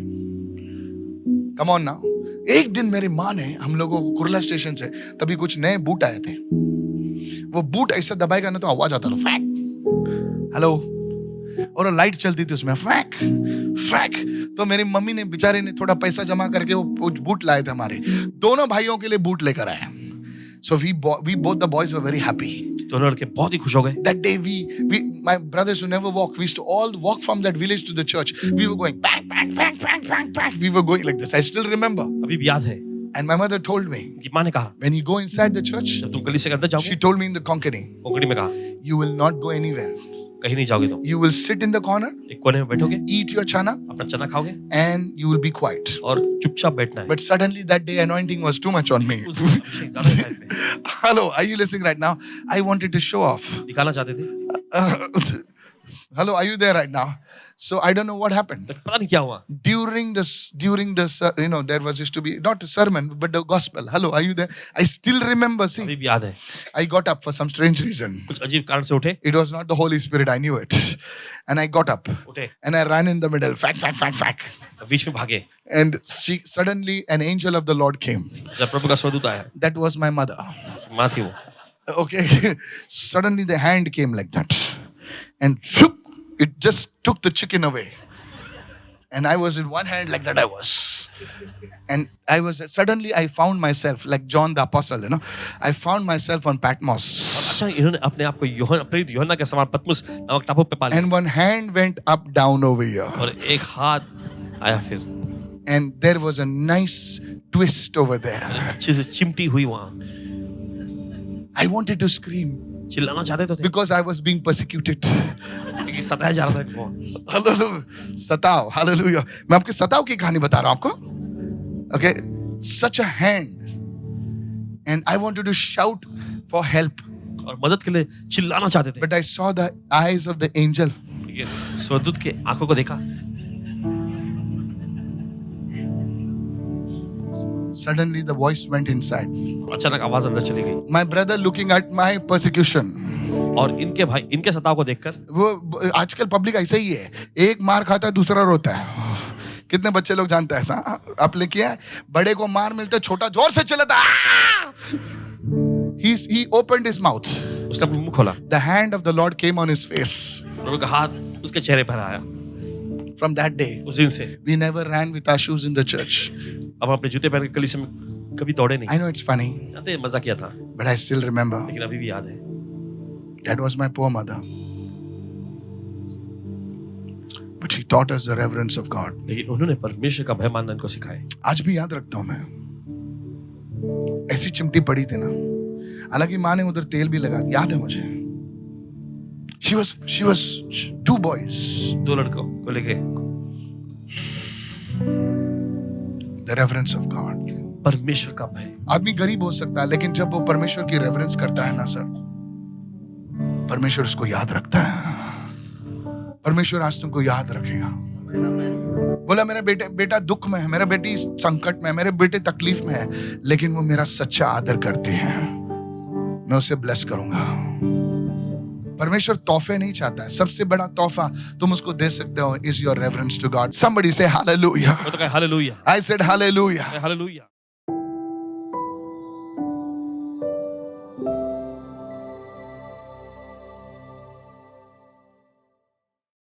Come on now. एक दिन मेरी माँ ने हम लोगों को कुर्ला स्टेशन से तभी कुछ नए बूट आए थे. वो बूट ऐसा दबाएगा ना तो आवाज आता था, फैक. हेलो. और लाइट चलती थी उसमें, फैक फैक. तो मेरी मम्मी ने बेचारी ने थोड़ा पैसा जमा करके वो बूट लाए थे. हमारे दोनों भाइयों के लिए बूट लेकर आए. So we both the boys were very happy. दोनों लड़के बहुत ही खुश हो गए. That day my brothers who never walk, we used to all walk from that village to the church. We were going bang bang bang bang bang bang. We were going like this. I still remember. अभी भी याद है. And my mother told me, कि माँ ने कहा, when you go inside the church, जब तुम कलीसिया के अंदर she जाओगे, told me in the Konkani, Konkani में कहा, you will not go anywhere. कहीं नहीं जाओगे तुम. You will sit in the corner, एक कोने में बैठोगे, eat your chana, अपना चना खाओगे and you will be quiet. और चुपचाप बैठना है. But suddenly that day anointing was too much on me. उस अभिषेक ज़्यादा टाइम पे Hello, are you listening right now? I wanted to show off. दिखाना चाहते थे. Hello, are you there right now? So I don't know what happened. तो पता नहीं क्या हुआ. During this, there was used to be not a sermon, but the gospel. Hello, are you there? I still remember. See, अभी भी याद है. I got up for some strange reason. कुछ अजीब कारण से उठे. It was not the Holy Spirit. I knew it, and I got up उठे. and I ran in the middle. Fack. बीच में भागे. And suddenly an angel of the Lord came. जब प्रभु का स्वर्गदूत आया. That was my mother. माँ थी वो. Okay. Suddenly the hand came like that, and shoop, it just took the chicken away. And I was in one hand like that. And suddenly I found myself like John the Apostle. I found myself on Patmos. अच्छा इन्होंने अपने आप को प्रेरित यूहन्ना के समान पतमुस नामक टापू पे पा लिया. And one hand went up down over here. और एक हाथ आया फिर. And there was a nice twist over there. अच्छे से चिमटी हुई वहाँ. I wanted to scream चिल्लाना चाहते तो थे. because I was being persecuted. क्योंकि सताया जा रहा था इनको. Hallelujah. Satav. Hallelujah. मैं आपके सताव की कहानी बता रहा हूं आपको. Okay. Such a hand. And I wanted to shout for help. और मदद के लिए चिल्लाना चाहते थे. But I saw the eyes of the angel. स्वर्गदूत के आंखों को देखा. Suddenly the voice went inside. अचानक आवाज अंदर चली गई. My brother looking at my persecution. और इनके भाई इनके सताव को देखकर. वो आजकल पब्लिक ऐसा ही है. एक मार खाता है दूसरा रोता है. कितने बच्चे लोग जानते हैं ऐसा? आपने किया है? बड़े को मार मिलते छोटा जोर से चिल्लाता. He opened his mouth. उसने अपना मुंह खोला. The hand of the Lord came on his face. प्रभु का हाथ उसके चेहरे पर आया. From that day, उस दिन से we never ran with our shoes in the church. अब अपने जूते पहन के कलीसिया में कभी दौड़े नहीं. I know it's funny, जानते हैं मजा किया था. but I still remember. लेकिन अभी भी याद है. That was my poor mother. But she taught us the reverence of God. लेकिन उन्होंने परमेश्वर का भय मानना इनको सिखाया. आज भी याद रखता हूं मैं. ऐसी चिमटी पड़ी थी ना. हालांकि माँ ने उधर तेल भी लगा दिया. याद है मुझे. She was 2 boys. 2 लड़कों को लेके. The reverence of God. परमेश्वर का भय. आदमी गरीब हो सकता है लेकिन जब वो परमेश्वर की रेवरेंस करता है ना सर, परमेश्वर उसको याद रखता है. परमेश्वर आज तुमको याद रखेगा. बोला मेरा बेटा दुख में है, मेरा बेटी संकट में है, मेरे बेटे तकलीफ में है, लेकिन वो मेरा सच्चा आदर करते हैं. मैं उसे ब्लेस करूंगा. परमेश्वर तोहफे नहीं चाहता है. सबसे बड़ा तोहफा तुम उसको दे सकते हो is your reverence to God. Somebody say hallelujah. मैं तो कहा hallelujah. I said hallelujah. Hallelujah.